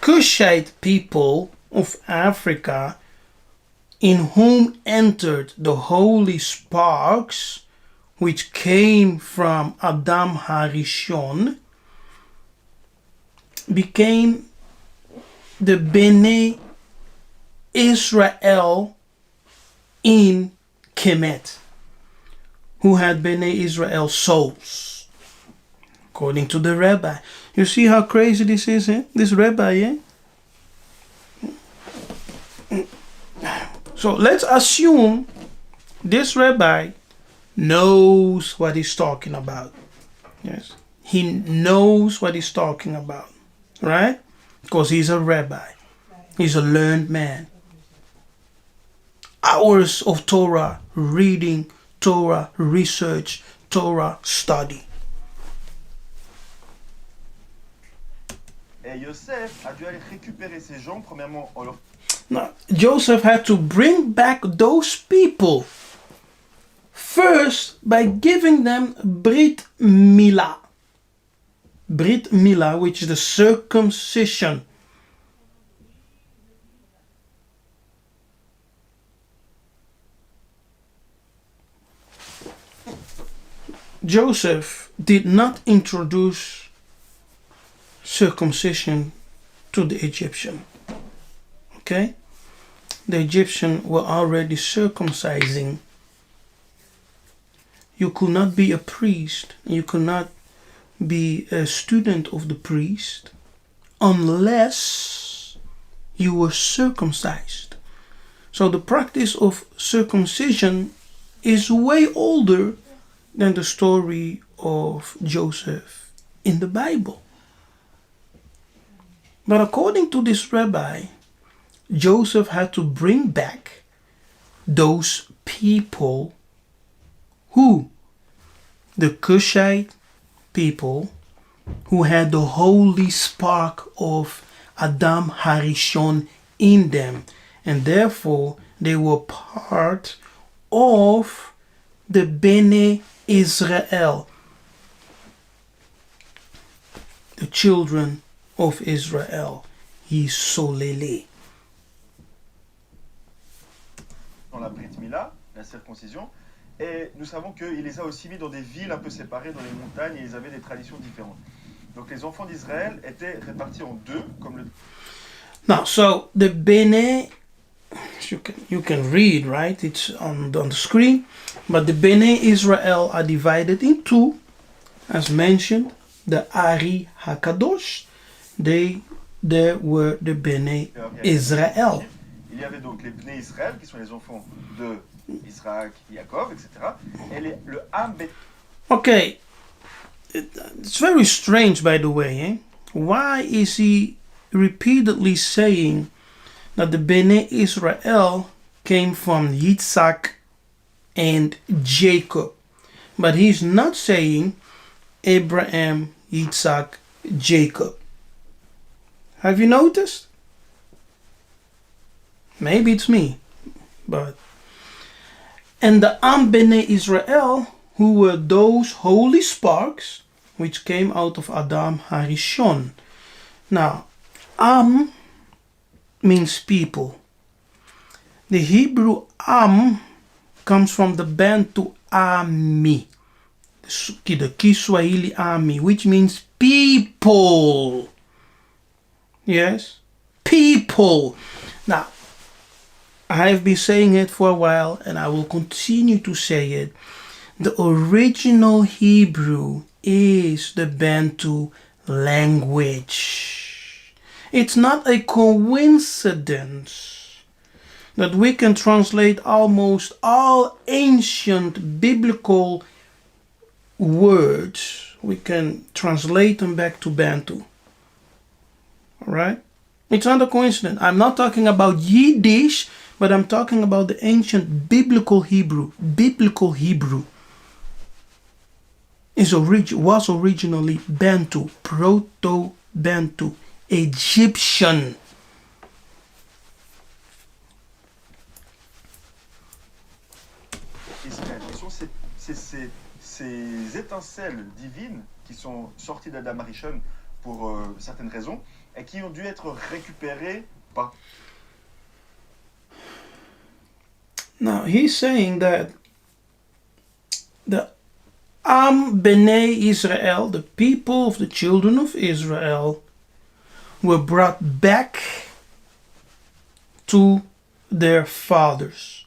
Kushite people of Africa, in whom entered the holy sparks, which came from Adam Harishon, became the Bene Israel in Kemet, who had Bene Israel souls, according to the Rabbi. You see how crazy this is, eh? This Rabbi, eh? So let's assume this Rabbi knows what he's talking about. Yes, he knows what he's talking about, right? Because he's a rabbi. He's a learned man. Hours of Torah reading, Torah research, Torah study. Et Yosef a dû aller récupérer ces gens, premièrement, en leur... Now, Joseph had to bring back those people first by giving them Brit Milah. Brit Milah, which is the circumcision. Joseph did not introduce circumcision to the Egyptian. Okay? The Egyptians were already circumcising. You could not be a priest, you could not be a student of the priest unless you were circumcised. So the practice of circumcision is way older than the story of Joseph in the Bible. But according to this rabbi, Joseph had to bring back those people who? The Kushite people who had the holy spark of Adam Harishon in them, and therefore they were part of the Bene Israel, the children of Israel, Yisolele. Dans la Brit Mila, la circoncision, et nous savons qu'il les a aussi mis dans des villes un peu séparées, dans les montagnes, et ils avaient des traditions différentes. Donc les enfants d'Israël étaient répartis en deux, comme le... Now, so the Bene, you can read, right? It's on the screen. But the Bene Israel are divided in two, as mentioned. The Ari Hakadosh, there were the Bene Israel. Il y avait donc les Bnei Israël, qui sont les enfants de Isaac, Yaakov, etc. Et le Ham Bet... Okay, it's very strange, by the way. Eh? Why is he repeatedly saying that the Bene Israel came from Yitzhak and Jacob, but he's not saying Abraham, Isaac, Jacob. Have you noticed? Maybe it's me, but and the Bena Israel, who were those holy sparks which came out of Adam Harishon. Now, Am means people. The Hebrew Am comes from the Bantu Ami, the Kiswahili Ami, which means people. Yes, people. Now, I have been saying it for a while and I will continue to say it. The original Hebrew is the Bantu language. It's not a coincidence that we can translate almost all ancient biblical words. We can translate them back to Bantu. Alright? It's not a coincidence. I'm not talking about Yiddish, but I'm talking about the ancient biblical Hebrew. Biblical Hebrew was originally Bantu, Proto-Bantu, Egyptian. Israël. Ce sont ces étincelles divines qui sont sorties d'Adam Arishon pour certaines raisons et qui ont dû être récupérées pas. Now he's saying that the Bnei Israel, the people of the children of Israel, were brought back to their fathers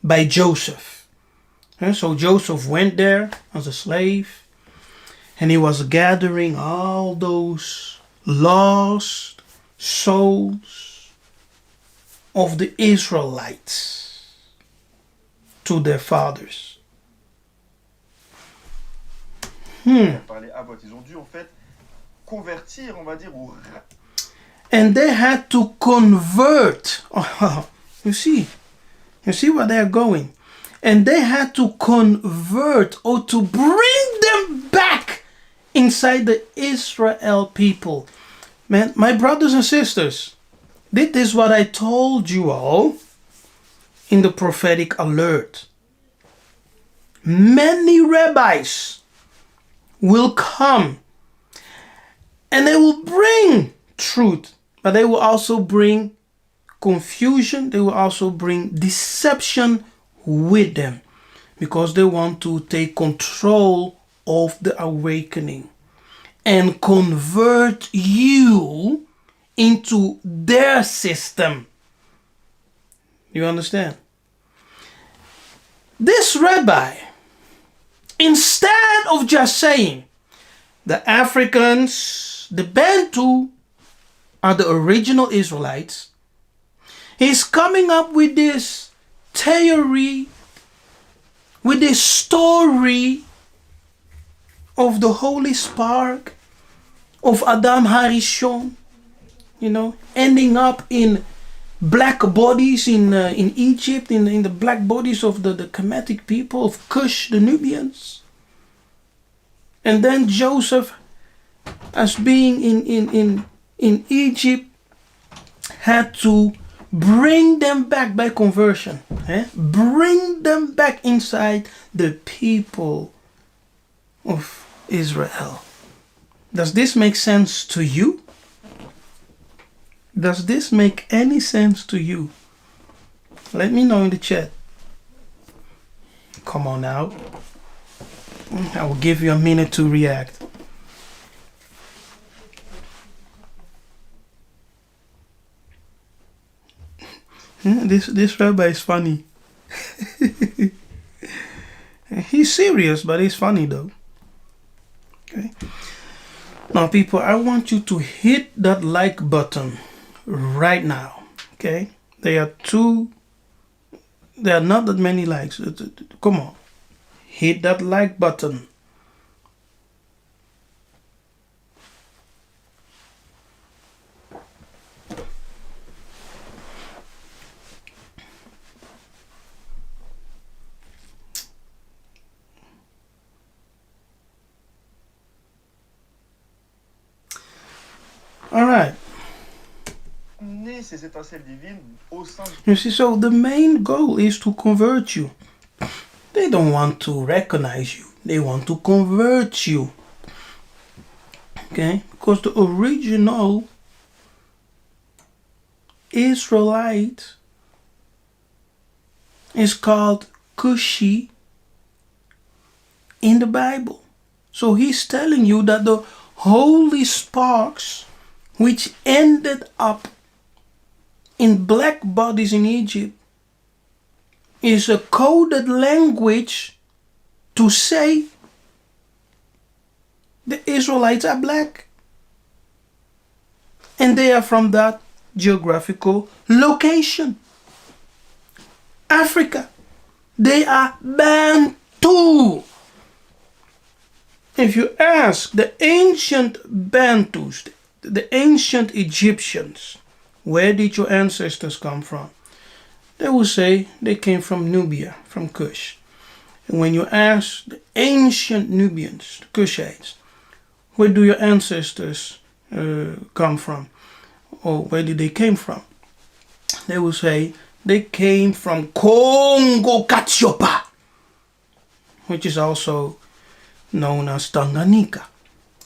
by Joseph. And so Joseph went there as a slave and he was gathering all those lost souls of the Israelites to their fathers. Par les Avot, ils ont dû en fait convertir, on va dire, ou and they had to convert. You see where they're going. And they had to convert or to bring them back inside the Israel people. Man, my brothers and sisters, this is what I told you all in the prophetic alert. Many rabbis will come and they will bring truth, but they will also bring confusion. They will also bring deception with them because they want to take control of the awakening and convert you into their system. You understand? This rabbi, instead of just saying the Africans, the Bantu are the original Israelites, he's coming up with this theory, with this story of the holy spark of Adam Harishon, ending up in black bodies in Egypt, in the black bodies of the Kemetic people of Kush, the Nubians. And then Joseph, as being in Egypt, had to bring them back by conversion. Bring them back inside the people of Israel. Does this make sense to you? Does this make any sense to you? Let me know in the chat. Come on now. I will give you a minute to react. This rabbi is funny. He's serious, but he's funny though. Okay. Now, people, I want you to hit that like button right now. Okay. There are not that many likes. Come on. Hit that like button. All right. Né ces étincelles divines au sein de... You see, so the main goal is to convert you. They don't want to recognize you. They want to convert you. Okay? Because the original Israelite is called Kushi in the Bible. So he's telling you that the holy sparks which ended up in black bodies in Egypt is a coded language to say the Israelites are black. And they are from that geographical location. Africa. They are Bantu. If you ask the ancient Bantus, the ancient Egyptians, where did your ancestors come from? They will say they came from Nubia, from Kush. And when you ask the ancient Nubians, the Kushites, where do your ancestors come from? Or where did they came from? They will say they came from Kongo Katsiopa, which is also known as Tanganyika.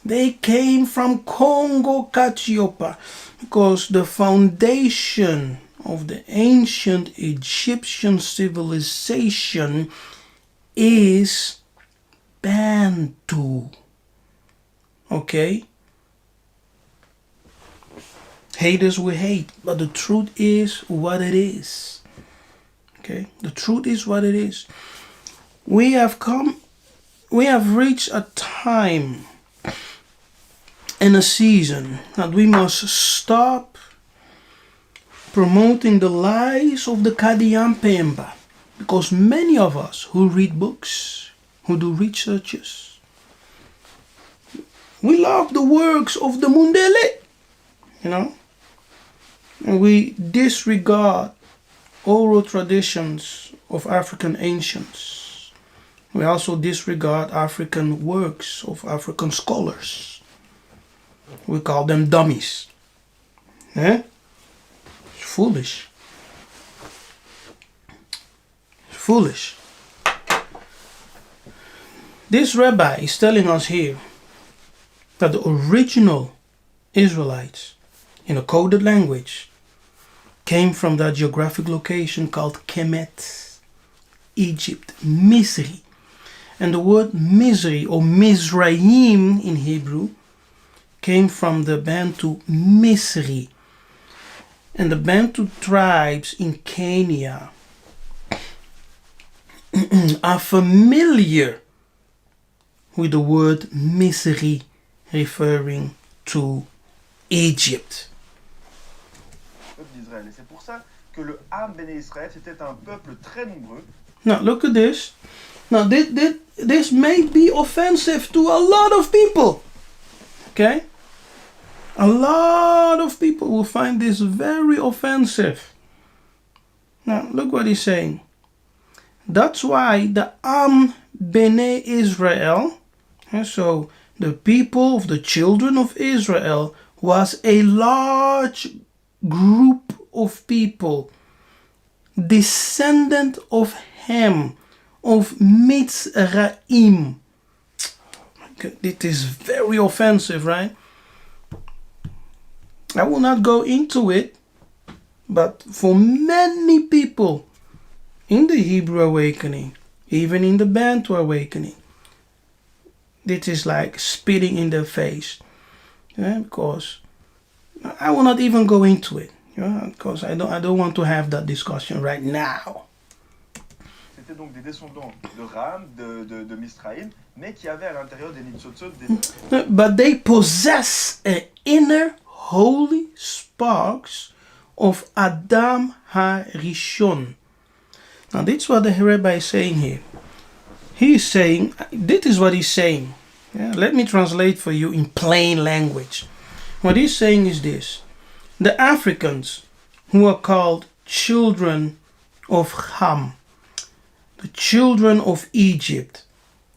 They came from Kongo Katsiopa because the foundation of the ancient Egyptian civilization is Bantu. Okay? Haters will hate, but the truth is what it is. Okay? The truth is what it is. We have reached a time and a season that we must stop promoting the lies of the Kadiampemba, because many of us who read books, who do researches, we love the works of the Mundele, and we disregard oral traditions of African ancients. We also disregard African works of African scholars. We call them dummies. It's foolish. It's foolish. This rabbi is telling us here that the original Israelites in a coded language came from that geographic location called Kemet, Egypt, Misri. And the word Misri or Mizraim in Hebrew came from the Bantu Misri. And the Bantu tribes in Kenya are familiar with the word Misri, referring to Egypt. d'Israël. Et c'est pour ça que le Ham Bene Israël, c'était un peuple très nombreux. Now look at this. Now this may be offensive to a lot of people. Okay? A lot of people will find this very offensive. Now look what he's saying. That's why the Am Bene Israel, so the people of the children of Israel, was a large group of people, descendant of Ham, of Mitzraim. It is very offensive, right? I will not go into it, but for many people in the Hebrew awakening, even in the Bantu awakening, this is like spitting in their face. Because I will not even go into it, because I don't want to have that discussion right now. C'était donc des descendants de Ram, de Misraïm, mais qui avaient à l'intérieur des Nitzotzot But they possess an inner holy sparks of Adam HaRishon. Now that's what the Rabbi is saying here. He is saying, this is what he's saying. Let me translate for you in plain language. What he's saying is this. The Africans who are called children of Ham, the children of Egypt,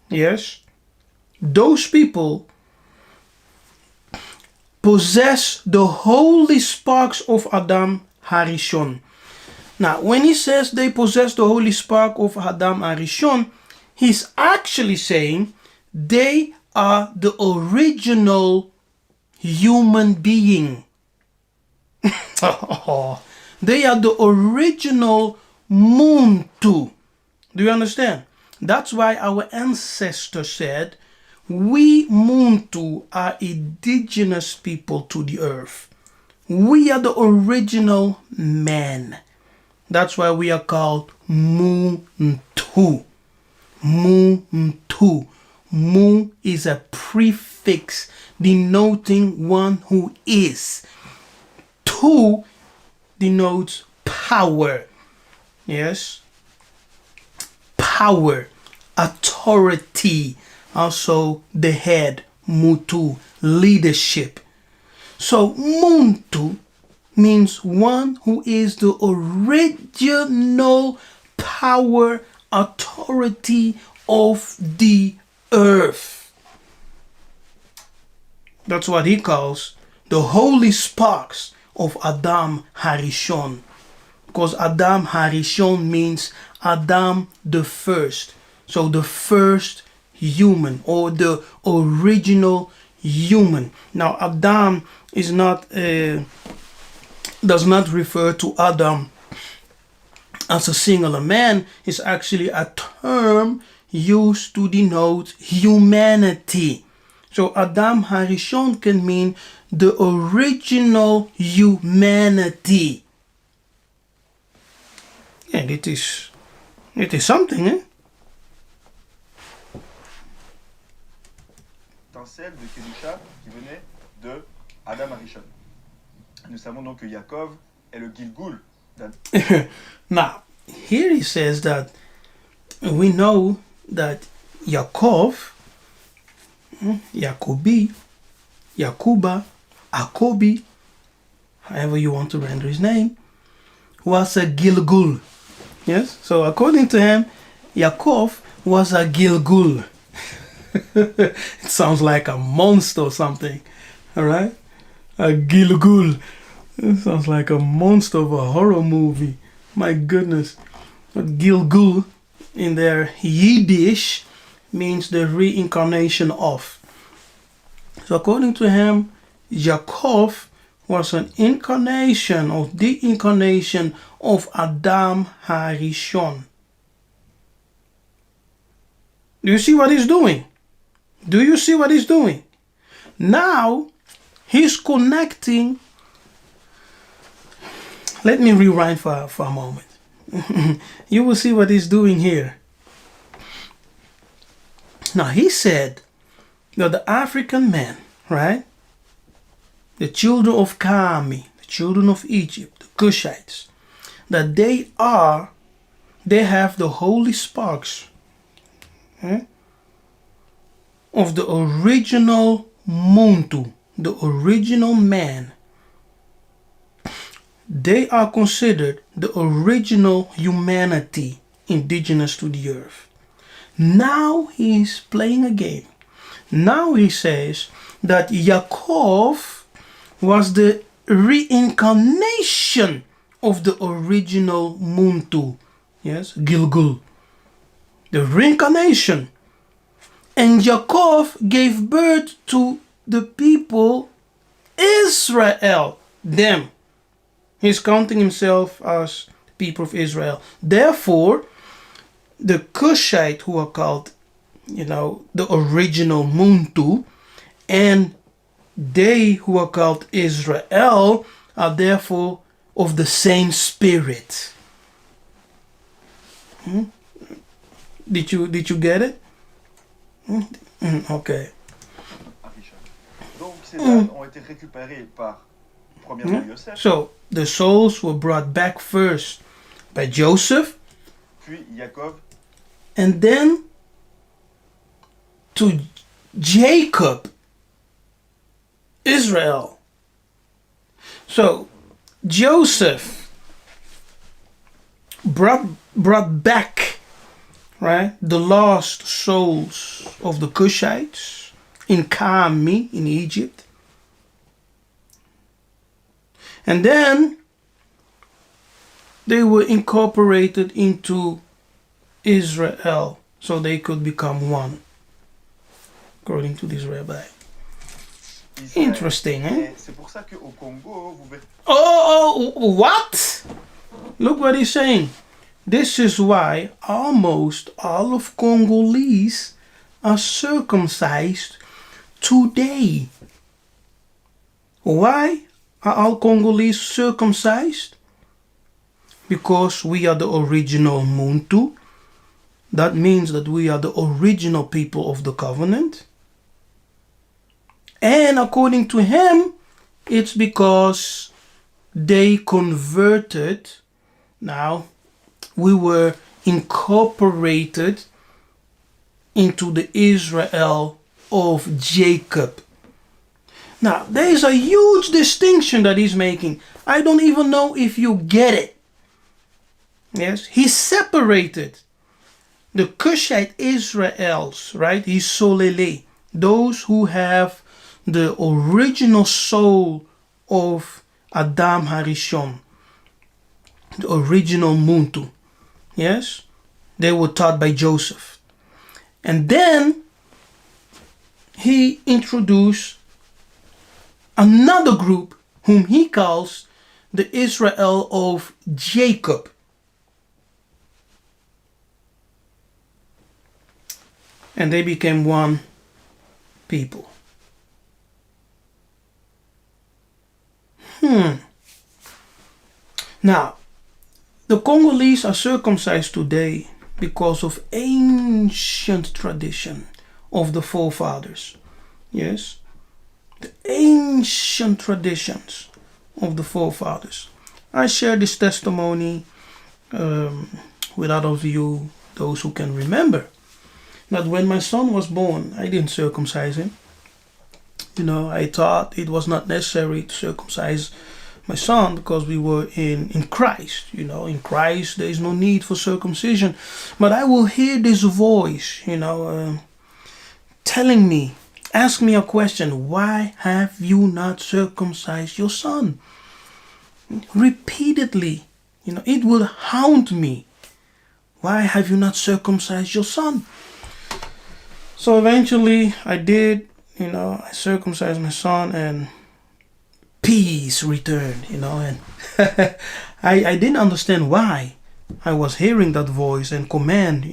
yes, those people possess the holy sparks of Adam Harishon. Now, when he says they possess the holy spark of Adam Harishon, he's actually saying they are the original human being. They are the original Muntu. Do you understand? That's why our ancestors said, we Muntu are indigenous people to the earth. We are the original man. That's why we are called Muntu. Muntu. Mu is a prefix denoting one who is. Tu denotes power. Yes? Power, authority, also the head, Mutu, leadership. So Muntu means one who is the original power, authority of the earth. That's what he calls the holy sparks of Adam Harishon. Because Adam Harishon means Adam the first. So the first human, or the original human. Now Adam is not does not refer to Adam as a singular man. It's actually a term used to denote humanity. So Adam Harishon can mean the original humanity. And it is something, eh? Étincelle de Kedusha qui venait de Adam Harishon. Nous savons donc que Yaakov est le Gilgul d'Adam. Now, here he says that we know that Yaakov, Yakobi, Yakuba, Akobi, however you want to render his name, was a Gilgul. Yes? So according to him, Yaakov was a Gilgul. It sounds like a monster or something. Alright? A Gilgul. It sounds like a monster of a horror movie. My goodness. But Gilgul in their Yiddish means the reincarnation of. So according to him, Yaakov was an incarnation of the incarnation of Adam Harishon. Do you see what he's doing? Do you see what he's doing? Now, he's connecting. Let me rewind for a moment. You will see what he's doing here. Now, he said that the African men, right? The children of Kami, the children of Egypt, the Kushites, that they have the holy sparks of the original Muntu, the original man. They are considered the original humanity indigenous to the earth. Now he's playing a game. Now he says that Yaakov was the reincarnation of the original Muntu. Yes, Gilgul. The reincarnation. And Yaakov gave birth to the people Israel. Them. He's counting himself as the people of Israel. Therefore, the Kushite who are called, the original Muntu, and they who are called Israel are therefore of the same spirit. Did you get it? Okay. Donc ces âmes ont été récupérées par premièrement Yosef. So the souls were brought back first by Joseph, puis Yaakov, and then to Jacob, Israel. So Joseph brought back, right, the lost souls of the Kushites in Kami in Egypt. And then they were incorporated into Israel so they could become one, according to this rabbi. Israël. Interesting, eh? Et c'est pour ça qu'au Congo, vous verrez. Oh, what? Look what he's saying. This is why almost all of Congolese are circumcised today. Why are all Congolese circumcised? Because we are the original Muntu. That means that we are the original people of the covenant. And according to him, it's because they converted. Now, we were incorporated into the Israel of Jacob. Now, there is a huge distinction that he's making. I don't even know if you get it. Yes, he separated the Kushite Israels, right? He's Solele, those who have the original soul of Adam Harishon, the original Muntu. Yes, they were taught by Joseph. And then he introduced another group whom he calls the Israel of Jacob. And they became one people. Now, the Congolese are circumcised today because of ancient tradition of the forefathers. Yes? The ancient traditions of the forefathers. I share this testimony with other of you, those who can remember, that when my son was born, I didn't circumcise him. You know, I thought it was not necessary to circumcise my son because we were in Christ. You know, in Christ there is no need for circumcision. But I will hear this voice, telling me, ask me a question, why have you not circumcised your son? Repeatedly, it will haunt me. Why have you not circumcised your son? So eventually I did, I circumcised my son and peace returned, and I didn't understand why I was hearing that voice and command,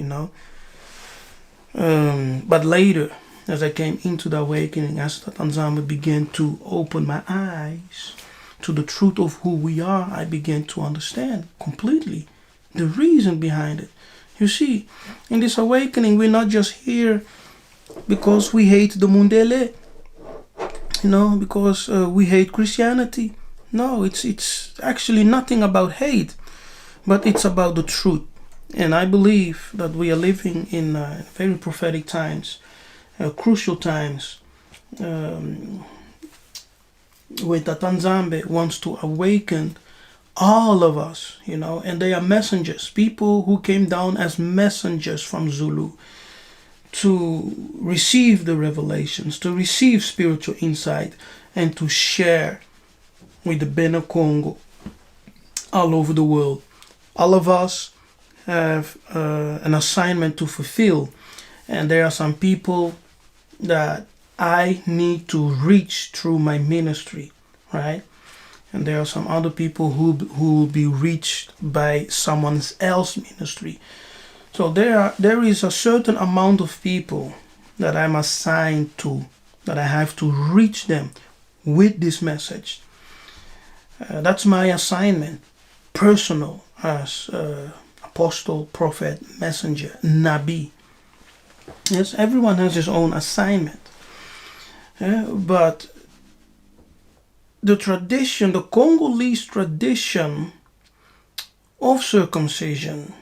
but later, as I came into the awakening, as the Tanzania began to open my eyes to the truth of who we are, I began to understand completely the reason behind it. You see, in this awakening, we're not just here because we hate the Mundele, because we hate Christianity. No, it's actually nothing about hate, but it's about the truth. And I believe that we are living in very prophetic times, crucial times, where Tatanzambe wants to awaken all of us, and they are messengers, people who came down as messengers from Zulu to receive the revelations, to receive spiritual insight, and to share with the Bena Kongo all over the world. All of us have an assignment to fulfill, and there are some people that I need to reach through my ministry, right? And there are some other people who will be reached by someone else's ministry. So there is a certain amount of people that I'm assigned to, that I have to reach them with this message. That's my assignment, personal, as apostle, prophet, messenger, Nabi. Yes, everyone has his own assignment. But the tradition, the Congolese tradition of circumcision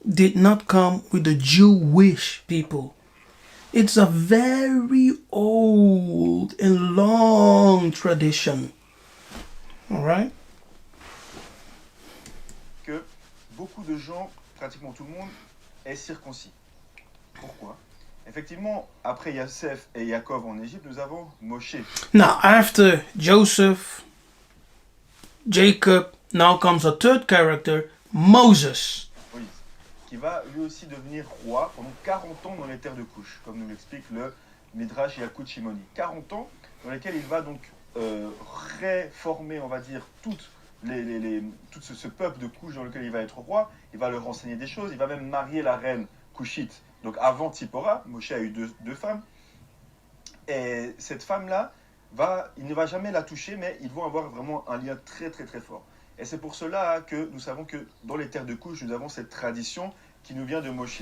did not come with the Jewish people. It's a very old and long tradition. All right? Que beaucoup de gens, pratiquement tout le monde, est circoncis. Pourquoi? Effectivement, après Yosef et Yaakov en Égypte, nous avons Moshe. Now, after Joseph Jacob. Now comes a third character, Moses. Moïse, qui va lui aussi devenir roi pendant 40 ans dans les terres de Kush, comme nous l'explique le Midrash Yakut Shimoni. 40 ans dans lesquels il va donc réformer, on va dire, tout ce peuple de Kush dans lequel il va être roi. Il va leur enseigner des choses, il va même marier la reine Kushite. Donc avant Tzipora, Moshe a eu deux femmes. Et cette femme-là, il ne va jamais la toucher, mais ils vont avoir vraiment un lien très très très fort. Et c'est pour cela que nous savons que dans les terres de Kush, nous avons cette tradition qui nous vient de Moshe.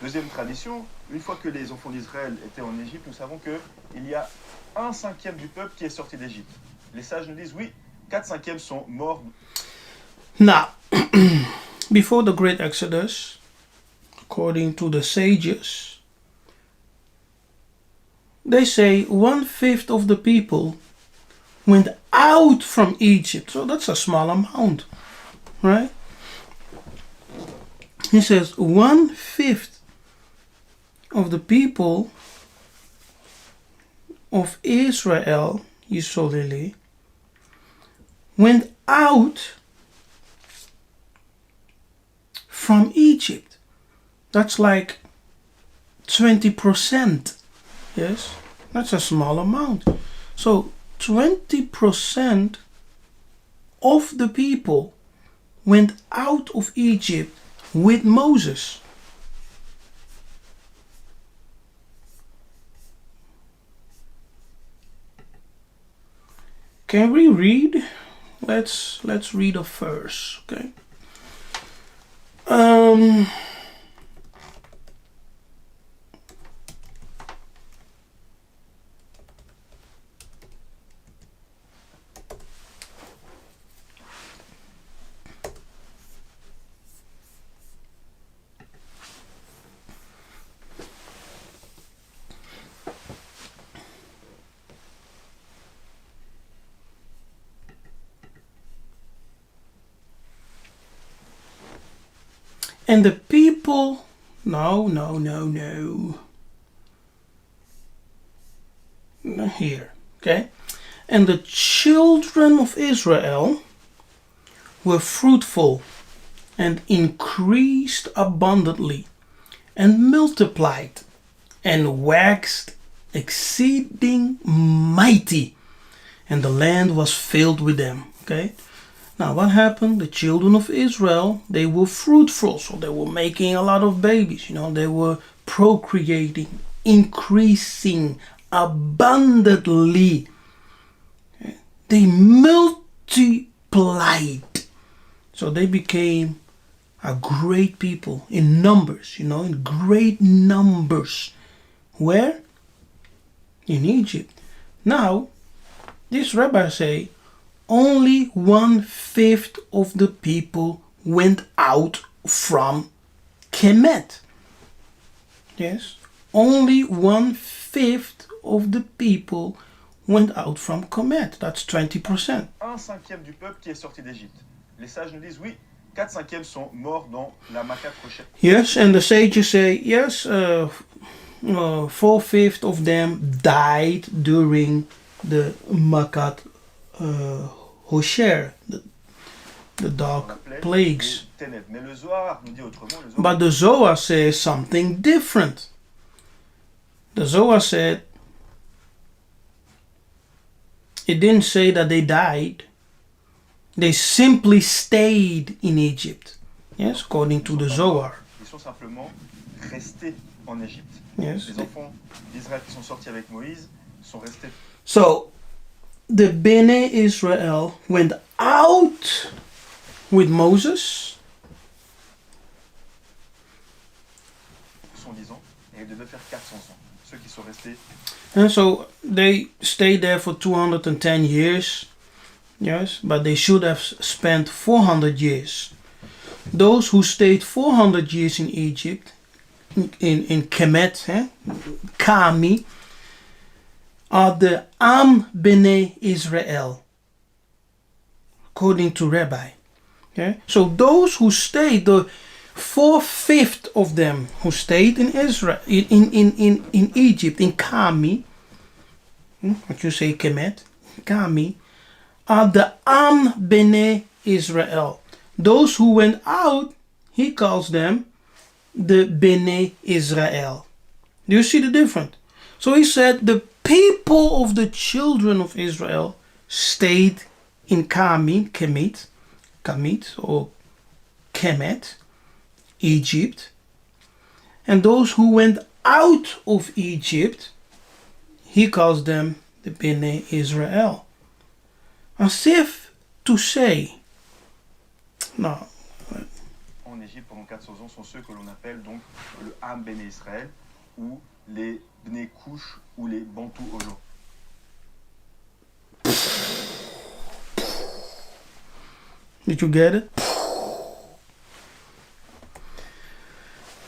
Deuxième tradition, une fois que les enfants d'Israël étaient en Égypte, nous savons qu'il y a 1/5 du peuple qui est sorti d'Égypte. Les sages nous disent, oui, 4/5 sont morts. Now, before the great Exodus, according to the sages, they say 1/5 of the people went out from Egypt. So that's a small amount, right? He says 1/5 of the people of Israel, Yisraeli, went out from Egypt. That's like 20%. Yes, that's a small amount. So 20% of the people went out of Egypt with Moses. Can we read? Let's read a verse, okay? And the people, no. Here, okay? And the children of Israel were fruitful and increased abundantly and multiplied and waxed exceeding mighty, and the land was filled with them, okay? Now what happened? The children of Israel, they were fruitful, so they were making a lot of babies, they were procreating, increasing abundantly. Okay? They multiplied, so they became a great people in numbers, in great numbers. Where? In Egypt. Now, this rabbi say, only 1/5 of the people went out from Kemet. Yes, only 1/5 of the people went out from Kemet. That's 20%. 1/5 du peuple qui est sorti d'Égypte. Les sages nous disent, oui, 4/5 sont morts dans la Makat prochaine. Yes, and the sages say, yes, 4/5 of them died during the Makat Hosher, the dark plagues. But the Zohar says something different. The Zohar said, it didn't say that they died. They simply stayed in Egypt. Yes, according to the Zohar. Ils sont simplement restés en Égypte. Yes. Les enfants d'Israël qui sont sortis avec Moïse sont restés. So, the Bena Israel went out with Moses. 110 ans et ils devaient faire 400 ans. Ceux qui sont restés. And so they stayed there for 210 years. Yes, but they should have spent 400 years. Those who stayed 400 years in Egypt, in Kemet, Kami, are the Am Bene Israel, according to Rabbi. Okay? So those who stayed, the 4/5 of them who stayed in Israel, in Egypt, in Kami, what you say Kemet, Kami, are the Bene Israel. Those who went out, he calls them the Bene Israel. Do you see the difference? So he said the people of the children of Israel stayed in Kemet or Kemet, Egypt. And those who went out of Egypt, he calls them the Bene Israel. As if to say, no. En Égypte pendant 400 ans sont ceux que l'on appelle donc le Am Ben Israël ou les Bnei Kush ou les Bantu aujourd'hui. Did you get it?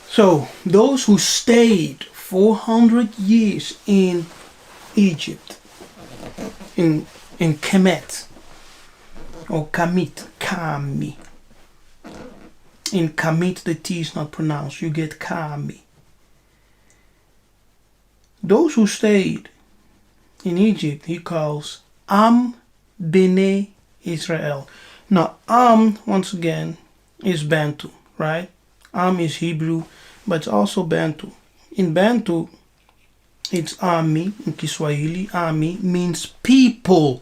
So, those who stayed 400 years in Egypt, in Kemet, or Kami. In Kamit, the T is not pronounced. You get Kami. Those who stayed in Egypt, he calls Am Bene Israel. Now, once again, is Bantu, right? Am is Hebrew, but it's also Bantu. In Bantu, it's Ami. In Kiswahili, Ami means people.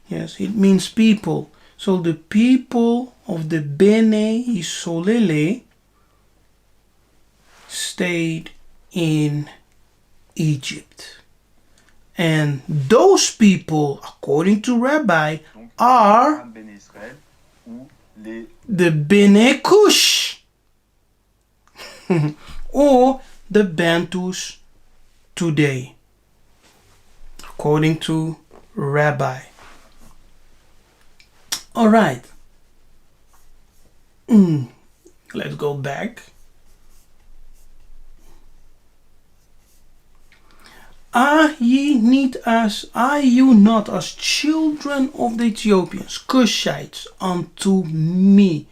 Yes, it means people. So the people of the Bene Isolele stayed in Egypt. And those people, according to Rabbi, are the Bene Kush or the Bantus today, according to Rabbi. All right. Let's go back. Are you not as children of the Ethiopians, Cushites, unto me,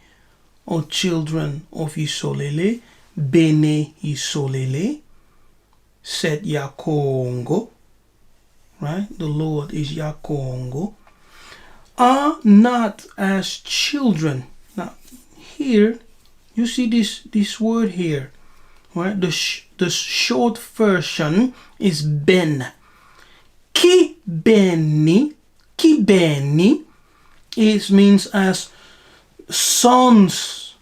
O children of Isolele, Bene Isolele, said Kongo, right? The Lord is Kongo. Are not as children. Now, here, you see this word here, right? The short version is Ben. Ki Beni means as sons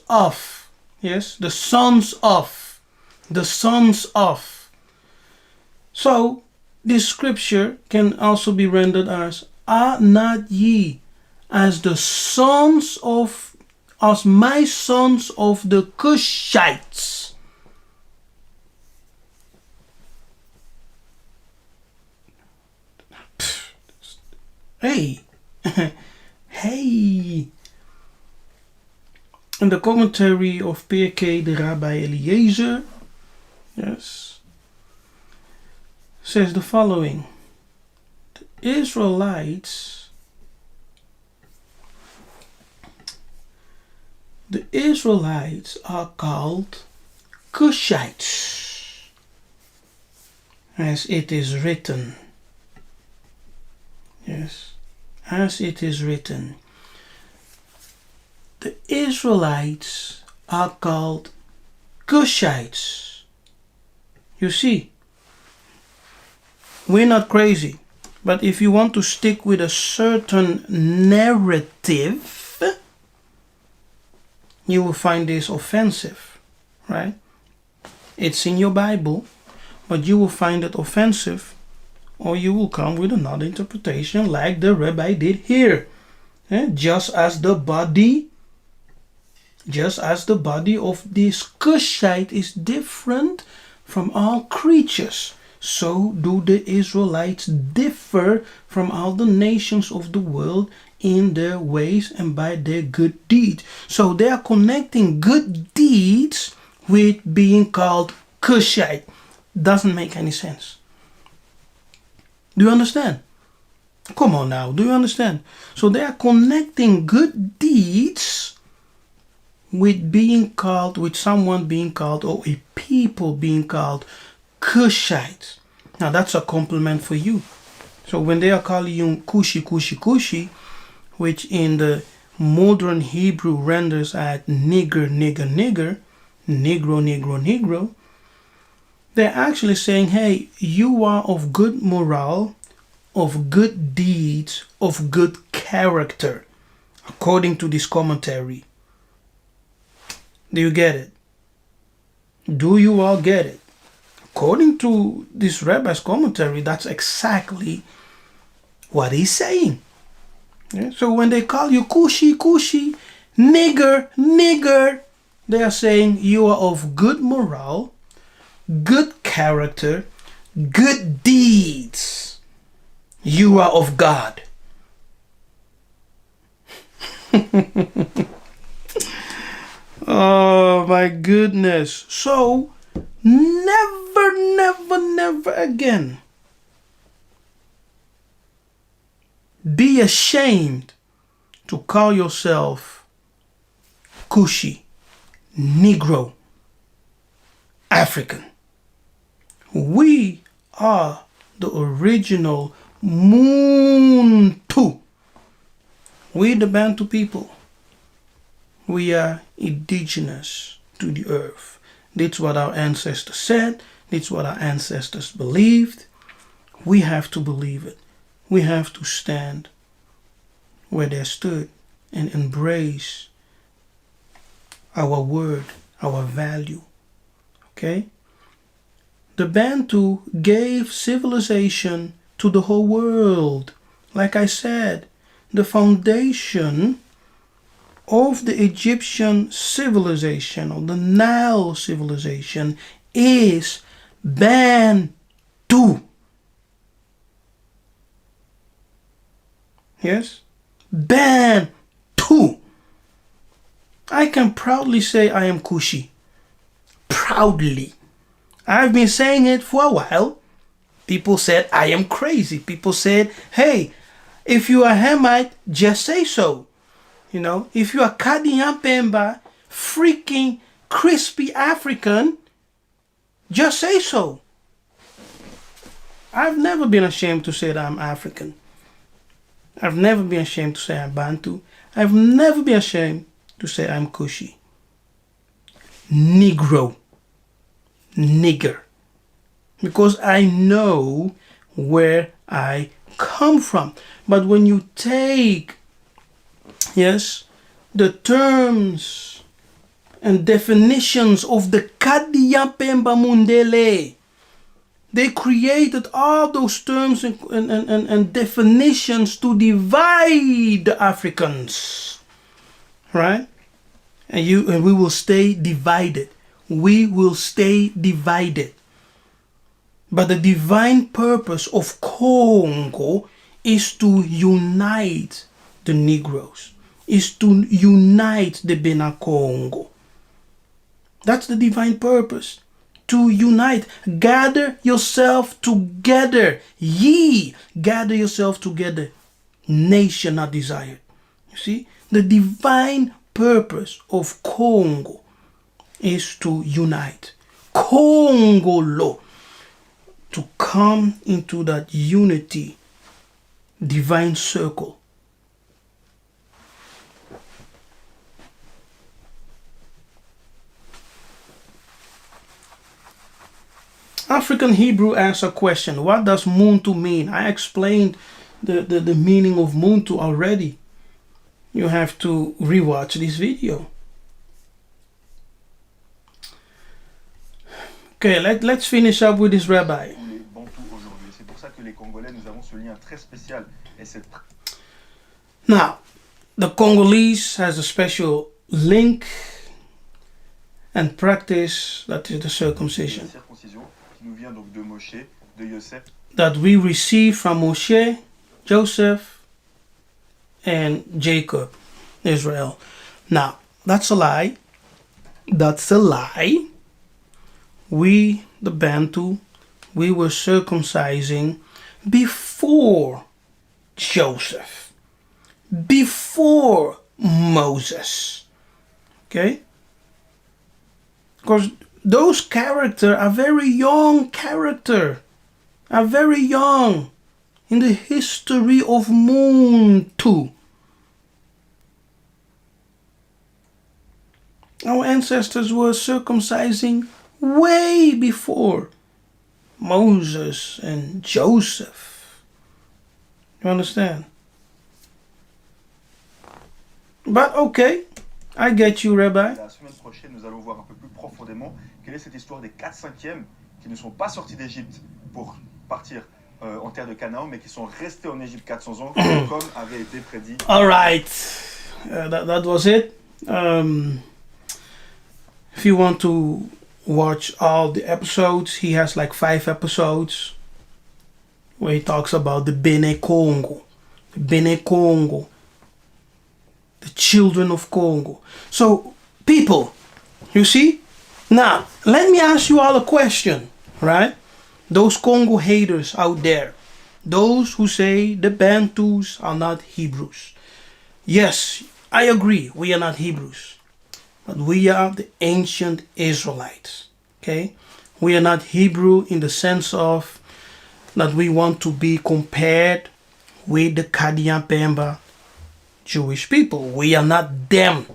of. Yes, the sons of. So, this scripture can also be rendered as, are not ye as my sons of the Cushites? Hey. Hey. In the commentary of P.K. the Rabbi Eliezer, yes, says the following. The Israelites are called Cushites, as it is written. Yes, as it is written. The Israelites are called Cushites. You see, we're not crazy. But if you want to stick with a certain narrative, you will find this offensive, right? It's in your Bible, but you will find it offensive, or you will come with another interpretation like the Rabbi did here. Just as the body of this Cushite is different from all creatures, so do the Israelites differ from all the nations of the world in their ways and by their good deeds. So they are connecting good deeds with being called Cushite. Doesn't make any sense. Do you understand? Come on now, do you understand? So they are connecting good deeds with someone being called, or a people being called Cushites. Now that's a compliment for you. So when they are calling you Kushi, Kushi, Kushi, which in the modern Hebrew renders at nigger, nigger, nigger, negro, negro, negro, they're actually saying, hey, you are of good morale, of good deeds, of good character, according to this commentary. Do you get it? Do you all get it? According to this rabbi's commentary, that's exactly what he's saying. Yeah? So when they call you Kushi, Kushi, nigger, nigger, they are saying you are of good morale, good character, good deeds. You are of God. Oh my goodness. So never, never, never again be ashamed to call yourself Kushi, Negro, African. We are the original Muntu. We the Bantu people. We are indigenous to the earth. That's what our ancestors said. That's what our ancestors believed. We have to believe it. We have to stand where they stood and embrace our word, our value. Okay? The Bantu gave civilization to the whole world. Like I said, the foundation of the Egyptian civilization, or the Nile civilization, is Bantu. Yes? Bantu. I can proudly say I am Kushi. Proudly. I've been saying it for a while. People said I am crazy. People said, hey, if you are Hamite, just say so. You know, if you are Kadiampemba, freaking crispy African, just say so. I've never been ashamed to say that I'm African. I've never been ashamed to say I'm Bantu. I've never been ashamed to say I'm Kushi. Negro. Nigger. Because I know where I come from. But when you take, yes, the terms and definitions of the Kadiampemba Mundele, they created all those terms and definitions to divide the Africans. Right? And we will stay divided. We will stay divided. But the divine purpose of Kongo is to unite the Negroes, is to unite the Bena Kongo. That's the divine purpose. To unite. Gather yourself together. Ye gather yourself together. Nation are desired. You see, the divine purpose of Kongo is to unite. Congolo. To come into that unity, divine circle. African Hebrew asks a question. What does Muntu mean? I explained the meaning of Muntu already. You have to rewatch this video. Okay, let's finish up with this rabbi. Les Bantous aujourd'hui. C'est pour ça que les Congolais, nous avons ce lien très spécial. Et cette... Now, the Congolese has a special link and practice, that is the circumcision. circoncision qui nous vient donc de Moshe, de Yosef. That we receive from Moshe, Joseph, and Jacob, Israel. Now, that's a lie. That's a lie. We, the Bantu, we were circumcising before Joseph, before Moses. Okay? Because those characters are very young character, are very young. in the history of Bantu. Our ancestors were circumcising way before Moses and Joseph. You understand? But okay, I get you, Rabbi. La semaine prochaine, nous allons voir un peu plus profondément quelle est cette histoire des 4/5e qui ne sont pas sortis d'Égypte pour partir en terre de Canaan, mais qui sont restés en Égypte 400 ans, comme avait été prédit. All right, that was it. If you want to watch all the episodes, he has like 5 episodes where he talks about the Kongo, the children of Congo. So, people, you see? Now, let me ask you all a question, right? Those Congo haters out there, those who say the Bantus are not Hebrews. Yes, I agree, we are not Hebrews. But we are the ancient Israelites, okay? We are not Hebrew in the sense of that we want to be compared with the Kadian Pemba Jewish people. We are not them.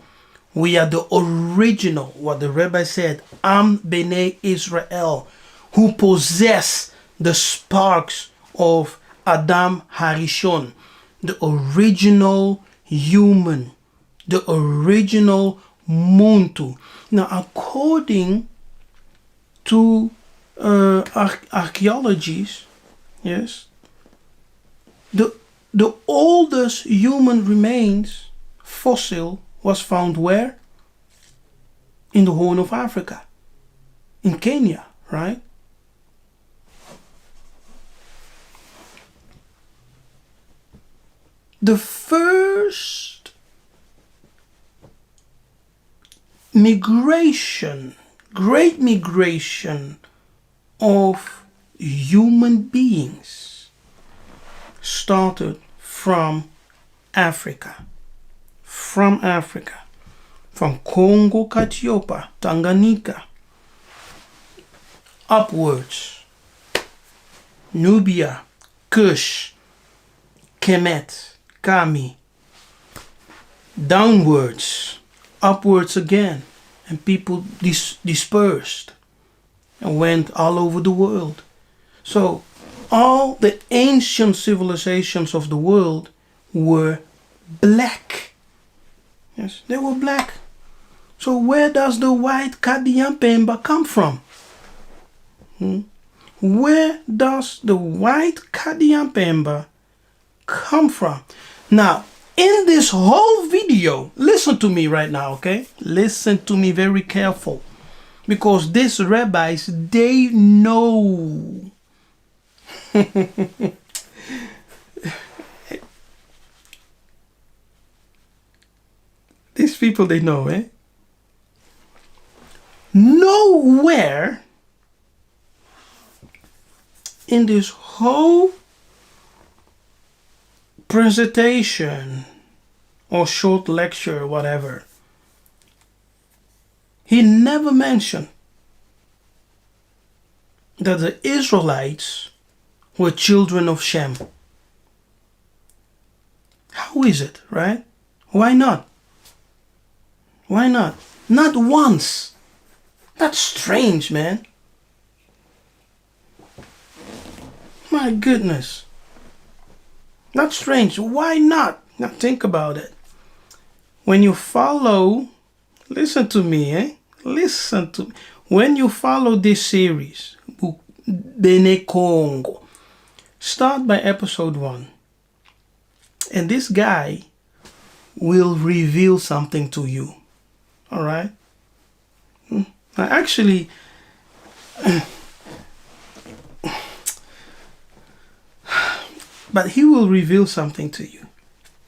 We are the original, what the Rabbi said, Am Bene Israel, who possess the sparks of Adam Harishon, the original human, the original Muntu. Now, according to archaeologies, yes, the oldest human remains fossil was found where? In the Horn of Africa, in Kenya, right? The first great migration of human beings started from Africa. From Kongo, Katiopa, Tanganyika, upwards, Nubia, Kush, Kemet, Kami, downwards, upwards again, and people dispersed and went all over the world. So all the ancient civilizations of the world were black. Yes, they were black. So where does the white Kadian Pemba come from? Where does the white Kadian Pemba come from? Now, in this whole video, listen to me right now, okay? Listen to me very careful. Because these rabbis, they know. These people, they know, eh? Nowhere in this whole presentation or short lecture, whatever, he never mentioned that the Israelites were children of Shem. How is it, right? Why not? Why not? Not once. That's strange, man. My goodness. That's strange. Why not? Now think about it. When you follow, listen to me, eh? Listen to me. When you follow this series, Bene Kongo, start by episode 1. And this guy will reveal something to you. All right? Actually, but he will reveal something to you.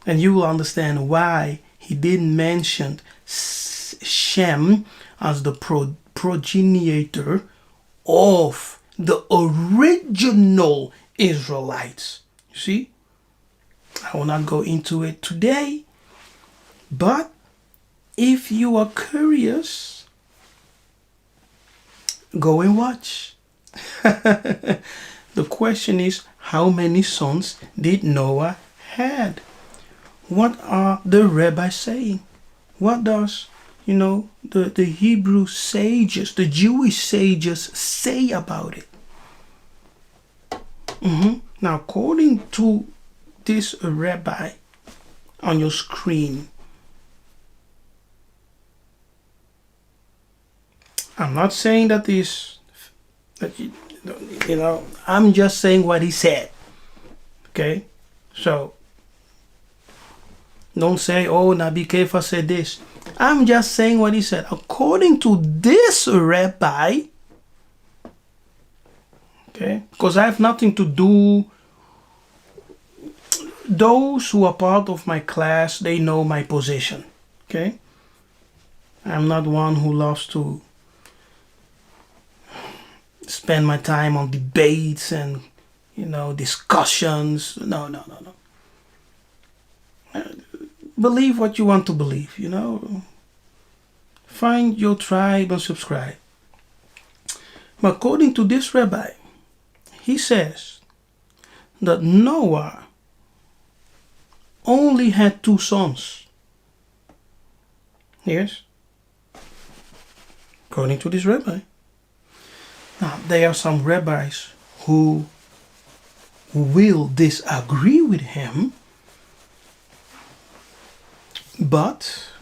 And you will understand why he didn't mention Shem as the progenitor of the original Israelites. You see? I will not go into it today. But if you are curious, go and watch. The question is, how many sons did Noah had? What are the rabbis saying? What does, the Hebrew sages, the Jewish sages say about it? Now, according to this rabbi on your screen, I'm not saying that I'm just saying what he said. Okay? So, don't say, oh, Nabi Kefa said this. I'm just saying what he said. According to this rabbi, okay, because I have nothing to do. Those who are part of my class, they know my position. Okay? I'm not one who loves to spend my time on debates and, discussions. No. Believe what you want to believe, Find your tribe and subscribe. But according to this rabbi, he says that Noah only had 2 sons. Yes? According to this rabbi. Now, there are some rabbis who will disagree with him, but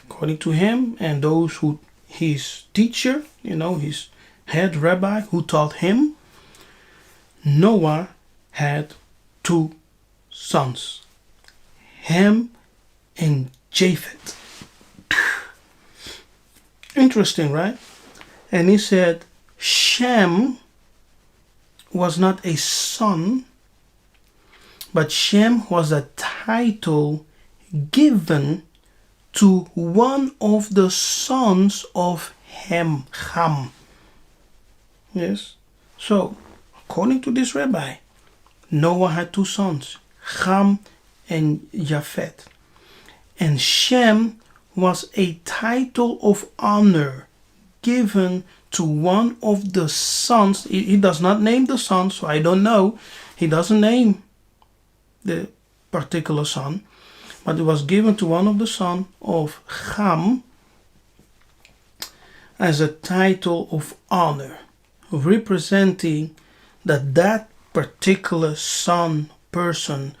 according to him and those who his teacher, his head rabbi who taught him, Noah had 2 sons, Ham and Japheth. Interesting, right? And he said Shem was not a son, but Shem was a title given to one of the sons of Ham. Yes? So, according to this rabbi, Noah had 2 sons, Ham and Japheth. And Shem was a title of honor given to one of the sons. He does not name the son, so I don't know. He doesn't name the particular son, but it was given to one of the sons of Ham as a title of honor, representing that particular person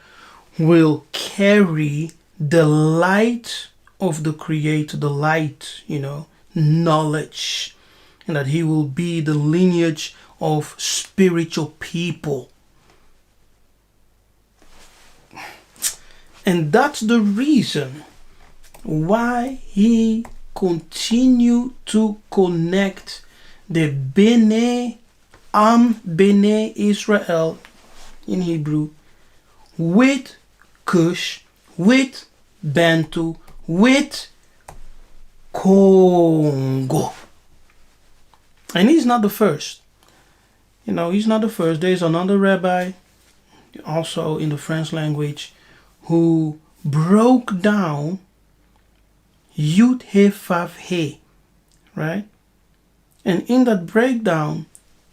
will carry the light of the Creator, the light, knowledge, and that he will be the lineage of spiritual people. And that's the reason why he continued to connect the Bena Israel in Hebrew with Kush, with Bantu, with Kongo. And he's not the first. He's not the first. There's another rabbi, also in the French language, who broke down Yud He Vav He, right? And in that breakdown,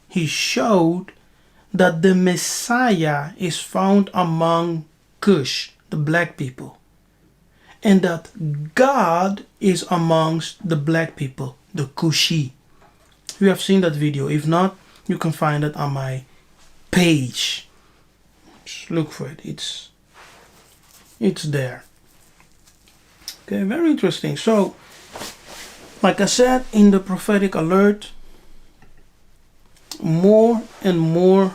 he showed that the Messiah is found among Kush, the black people, and that God is amongst the black people, the Kushi. You have seen that video. If not, you can find it on my page. Just look for it. It's there. Okay, very interesting. So, like I said in the prophetic alert, more and more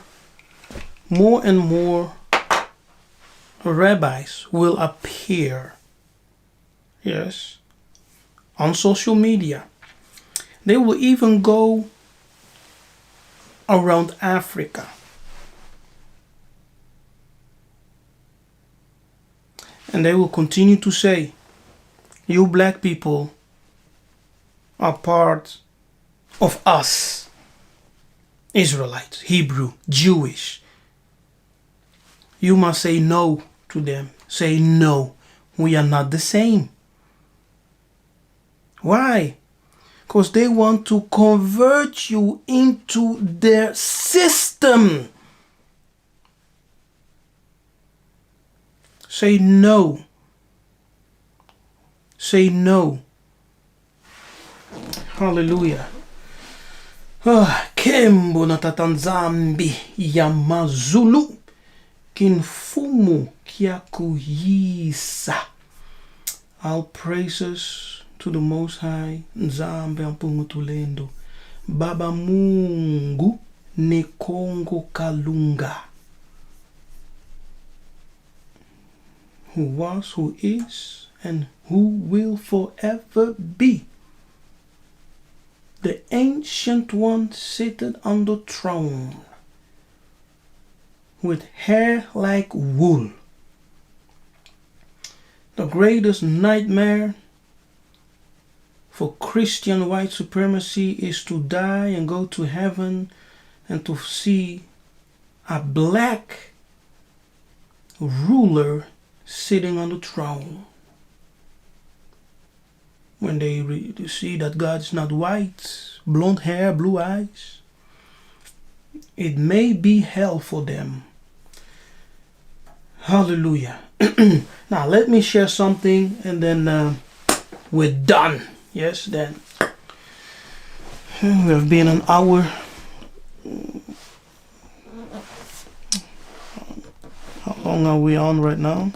rabbis will appear, yes, on social media. They will even go around Africa. And they will continue to say, you black people are part of us, Israelites, Hebrew, Jewish. You must say no to them. Say no, we are not the same. Why? because they want to convert you into their system. Say no. Say no. Hallelujah. Kembo na tatanzambi ya mazulu kinfumu kiakuyisa. All praises to the Most High. Nzambe ampungutulendo. Baba Mungu ne Kongo Kalunga. Who was, who is, and who will forever be. The Ancient One seated on the throne, with hair like wool. The greatest nightmare for Christian white supremacy is to die and go to heaven and to see a black ruler sitting on the throne. When they see that God's not white, blonde hair, blue eyes, it may be hell for them. Hallelujah. Now let me share something and then we're done. Yes, then. We have been an hour. How long are we on right now?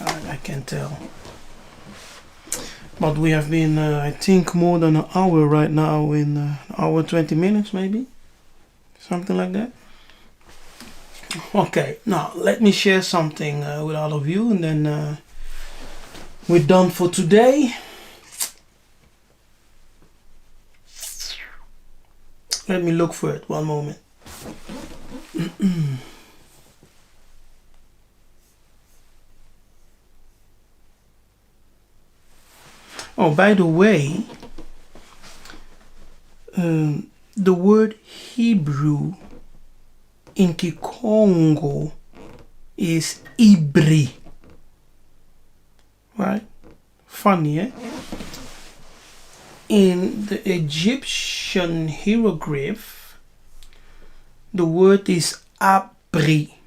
I can't tell. But we have been, I think, more than an hour right now, in an hour 20 minutes maybe. Something like that. Okay, now let me share something with all of you and then we're done for today. Let me look for it, one moment. Oh, by the way, the word Hebrew in Kongo is Ibri. Right? Funny, eh? In the Egyptian hieroglyph, the word is Apri.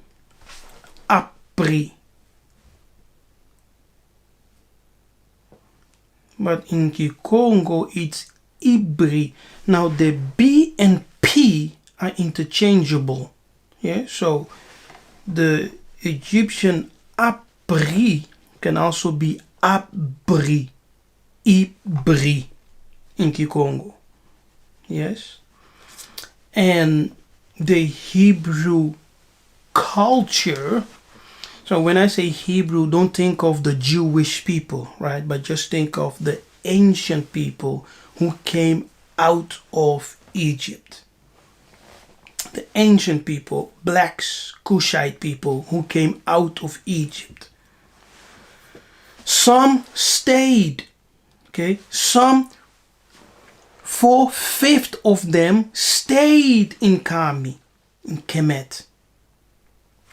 Apri. But in Kongo, it's Ibri. Now, the B and P are interchangeable. Yeah, so the Egyptian Apri can also be Abri, Ibri in Kongo. Yes. And the Hebrew culture, so when I say Hebrew, don't think of the Jewish people, right? But just think of the ancient people who came out of Egypt. The ancient people, blacks, Kushite people who came out of Egypt. Some stayed, okay? Some, 4/5 of them stayed in Kami, in Kemet.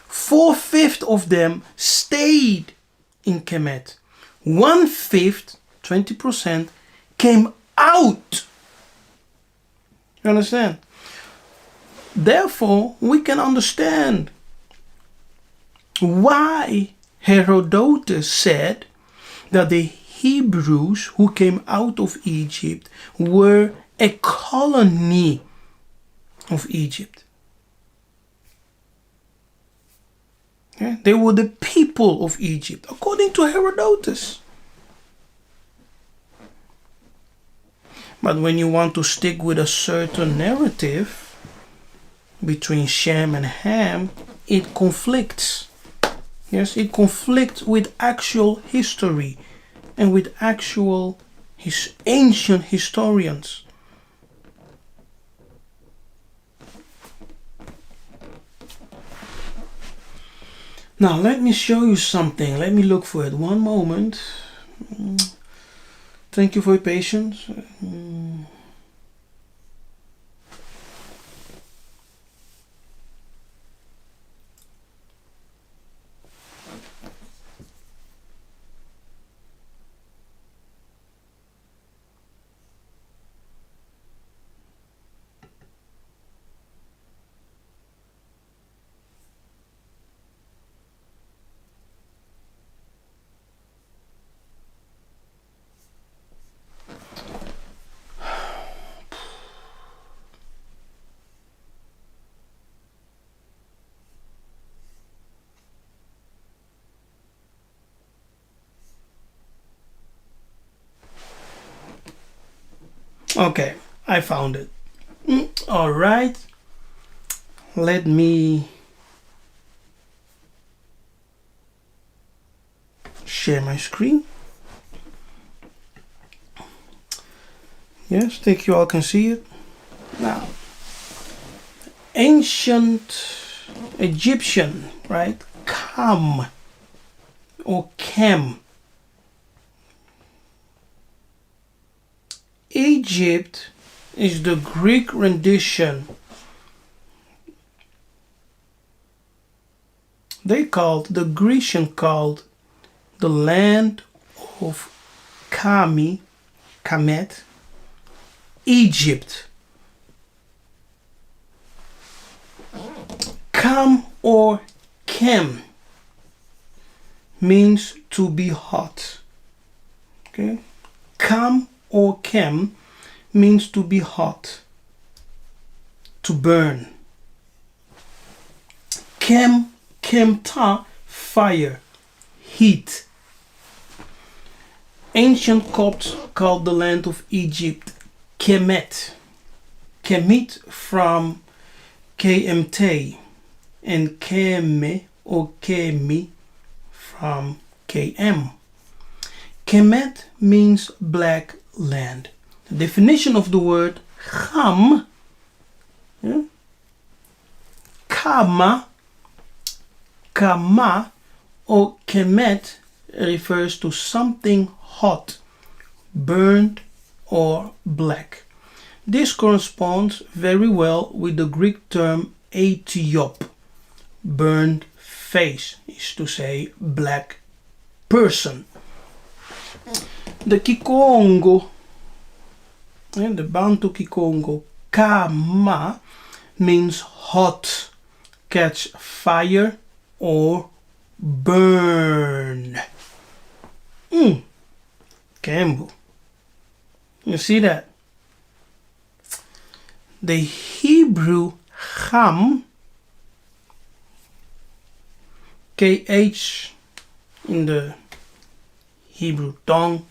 4/5 of them stayed in Kemet. 1/5, 20%, came out. You understand? Therefore, we can understand why Herodotus said that the Hebrews who came out of Egypt were a colony of Egypt. Yeah? They were the people of Egypt, according to Herodotus. But when you want to stick with a certain narrative between Shem and Ham, it conflicts. Yes, it conflicts with actual history and with actual ancient historians. Now let me show you something. Let me look for it. One moment. Thank you for your patience. Okay, I found it. All right. Let me share my screen. Yes, think you all can see it. Now, ancient Egyptian, right? Kam or Kem. Egypt is the Greek rendition. The Grecian called the land of Kemet, Egypt. Kam or Kem means to be hot. Okay? Kam or Kem means to be hot, to burn. Kemta, fire, heat. Ancient Copts called the land of Egypt Kemet. Kemet from KMT, and Keme or Kemi from KM. Kemet means black land. The definition of the word Ham, Kama or Kemet refers to something hot, burned, or black. This corresponds very well with the Greek term Ethiop, burned face, is to say black person. The Kikongo, the Bantu Kikongo, Kama, means hot, catch fire, or burn. Kembu. You see that? The Hebrew Ham, KH in the Hebrew tongue,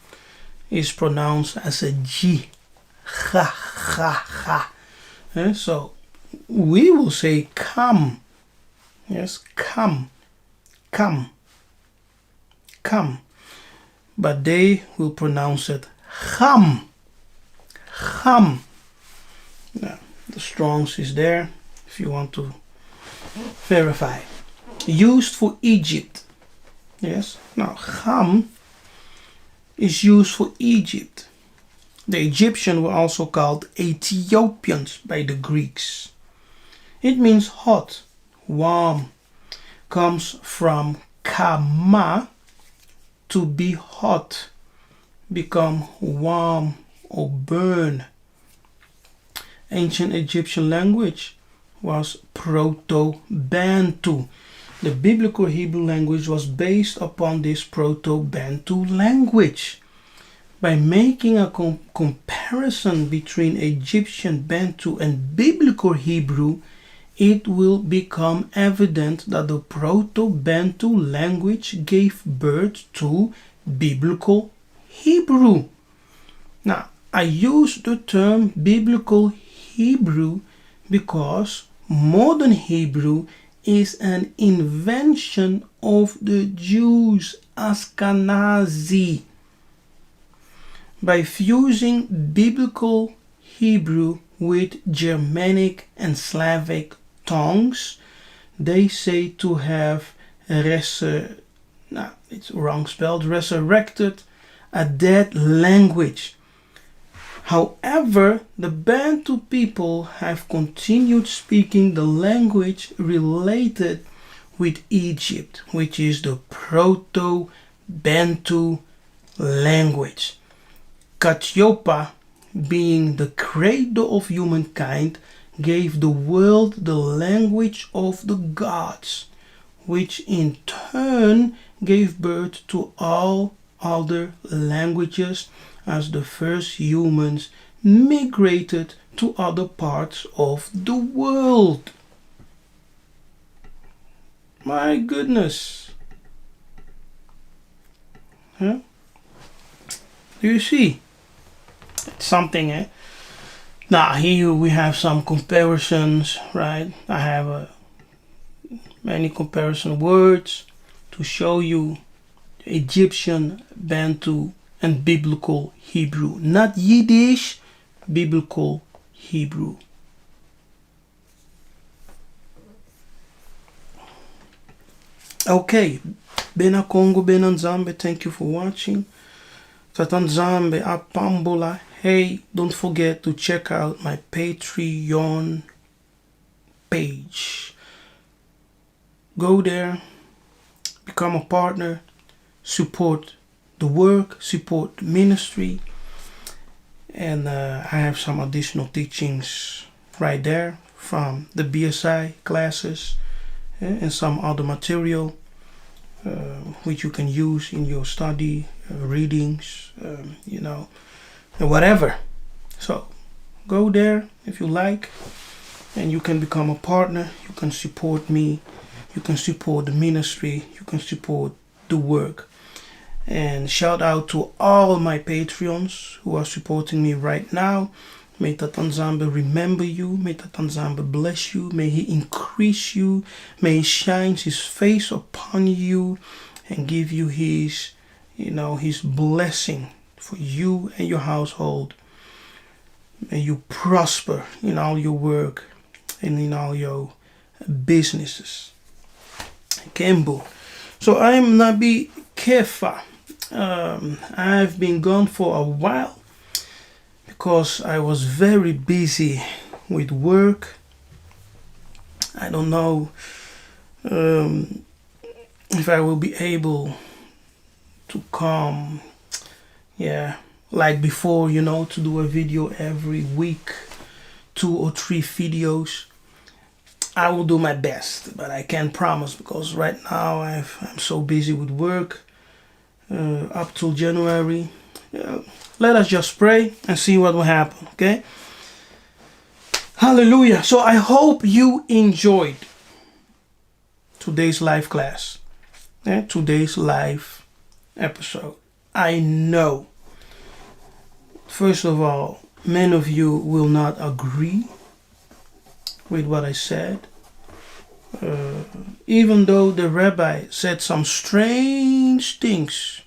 is pronounced as a G. Ha. So we will say come. Yes, come. But they will pronounce it ham. Now, the Strong's is there if you want to verify. Used for Egypt. Yes, now ham is used for Egypt. The Egyptians were also called Ethiopians by the Greeks. It means hot, warm, comes from kama, to be hot, become warm or burn. Ancient Egyptian language was Proto-Bantu. The biblical Hebrew language was based upon this Proto-Bantu language. By making a comparison between Egyptian Bantu and biblical Hebrew, it will become evident that the Proto-Bantu language gave birth to biblical Hebrew. Now, I use the term biblical Hebrew because modern Hebrew is an invention of the Jews, Ashkenazi. By fusing biblical Hebrew with Germanic and Slavic tongues, they say to have resurrected a dead language. However, the Bantu people have continued speaking the language related with Egypt, which is the Proto-Bantu language. Katiopa, being the cradle of humankind, gave the world the language of the gods, which in turn gave birth to all other languages as the first humans migrated to other parts of the world. My goodness. Do you see? It's something, Now here we have some comparisons, right? I have many comparison words to show you Egyptian, Bantu, and biblical Hebrew. Not Yiddish, biblical Hebrew. Okay, Bena Kongo, Bena Nzambe, thank you for watching. Tatanzambe Apambola. Hey, don't forget to check out my Patreon page. Go there, become a partner, support the work, support the ministry, and I have some additional teachings right there from the BSI classes and some other material which you can use in your study, readings, whatever. So go there if you like, and you can become a partner. You can support me, you can support the ministry, you can support the work. And shout out to all my Patreons who are supporting me right now. May Tatanzambe remember you. May Tatanzambe bless you. May he increase you. May he shine his face upon you and give you his blessing for you and your household. May you prosper in all your work and in all your businesses. Kembo. So I am Nabi Kefa. I've been gone for a while because I was very busy with work. I don't know if I will be able to come, like before, to do a video every week, 2 or 3 videos. I will do my best, but I can't promise because right now I'm so busy with work up till January. Let us just pray and see what will happen, okay? Hallelujah. So I hope you enjoyed today's live class, today's live episode. I know, first of all, many of you will not agree with what I said. Even though the Rabbi said some strange things,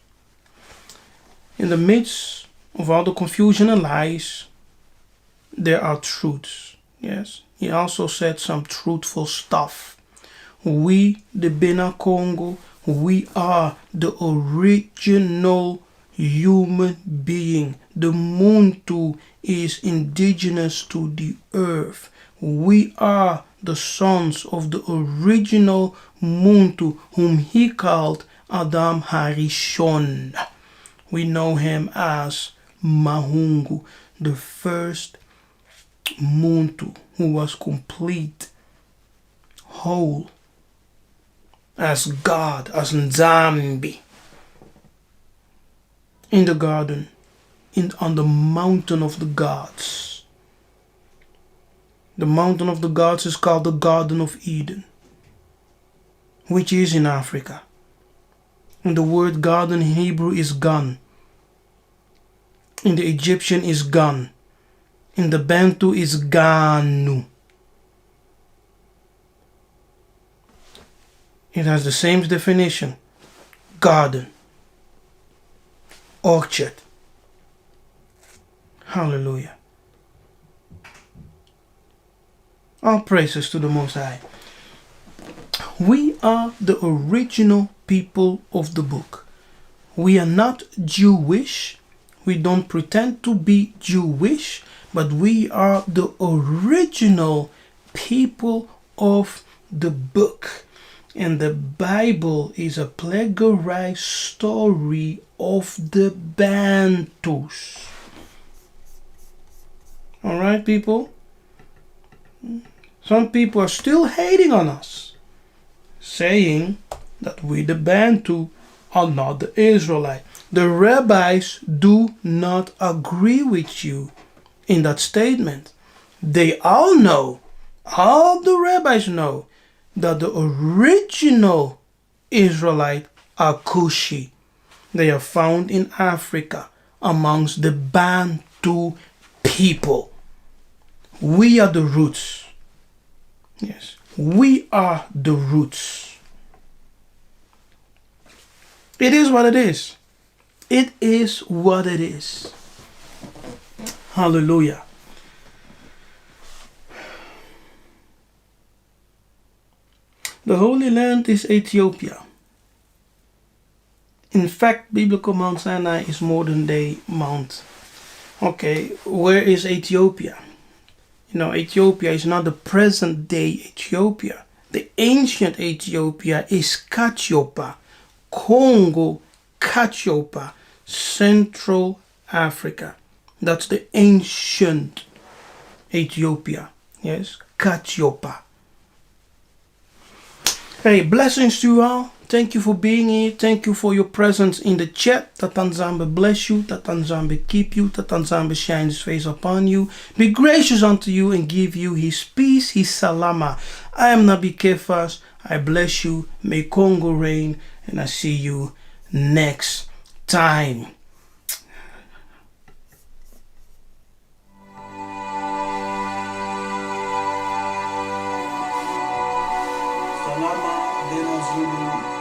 in the midst of all the confusion and lies, there are truths. Yes, he also said some truthful stuff. We, the Bena Kongo, we are the original human being. The Muntu is indigenous to the earth. We are the sons of the original Muntu, whom he called Adam Harishon. We know him as Mahungu, the first Muntu who was complete, whole, as God, as Nzambi, in the garden, on the mountain of the gods. The mountain of the gods is called the Garden of Eden, which is in Africa. And the word garden in Hebrew is gan. In the Egyptian is gan. In the Bantu is ganu. It has the same definition. Garden. Orchard. Hallelujah. All praises to the Most High. We are the original people of the book. We are not Jewish. We don't pretend to be Jewish, but we are the original people of the book. And the Bible is a plagiarized story of the Bantus. Alright, people? Some people are still hating on us, saying that we the Bantu are not the Israelite. The rabbis do not agree with you in that statement. They all know, all the rabbis know, that the original Israelite are Kushi. They are found in Africa amongst the Bantu people. We are the roots. Yes, we are the roots. It is what it is. It is what it is. Hallelujah. The Holy Land is Ethiopia. In fact, biblical Mount Sinai is modern day Mount. Okay, where is Ethiopia? You know, Ethiopia is not the present day Ethiopia. The ancient Ethiopia is Katiopa, Kongo, Katiopa, Central Africa. That's the ancient Ethiopia. Yes, Katiopa. Hey, blessings to you all. Thank you for being here. Thank you for your presence in the chat. Tatanzambe bless you. Tatanzambe keep you. Tatanzambe shine his face upon you. Be gracious unto you and give you his peace, his salama. I am Nabi Kefas. I bless you. May Kongo reign. And I see you next time. Salama, Bena Zulu.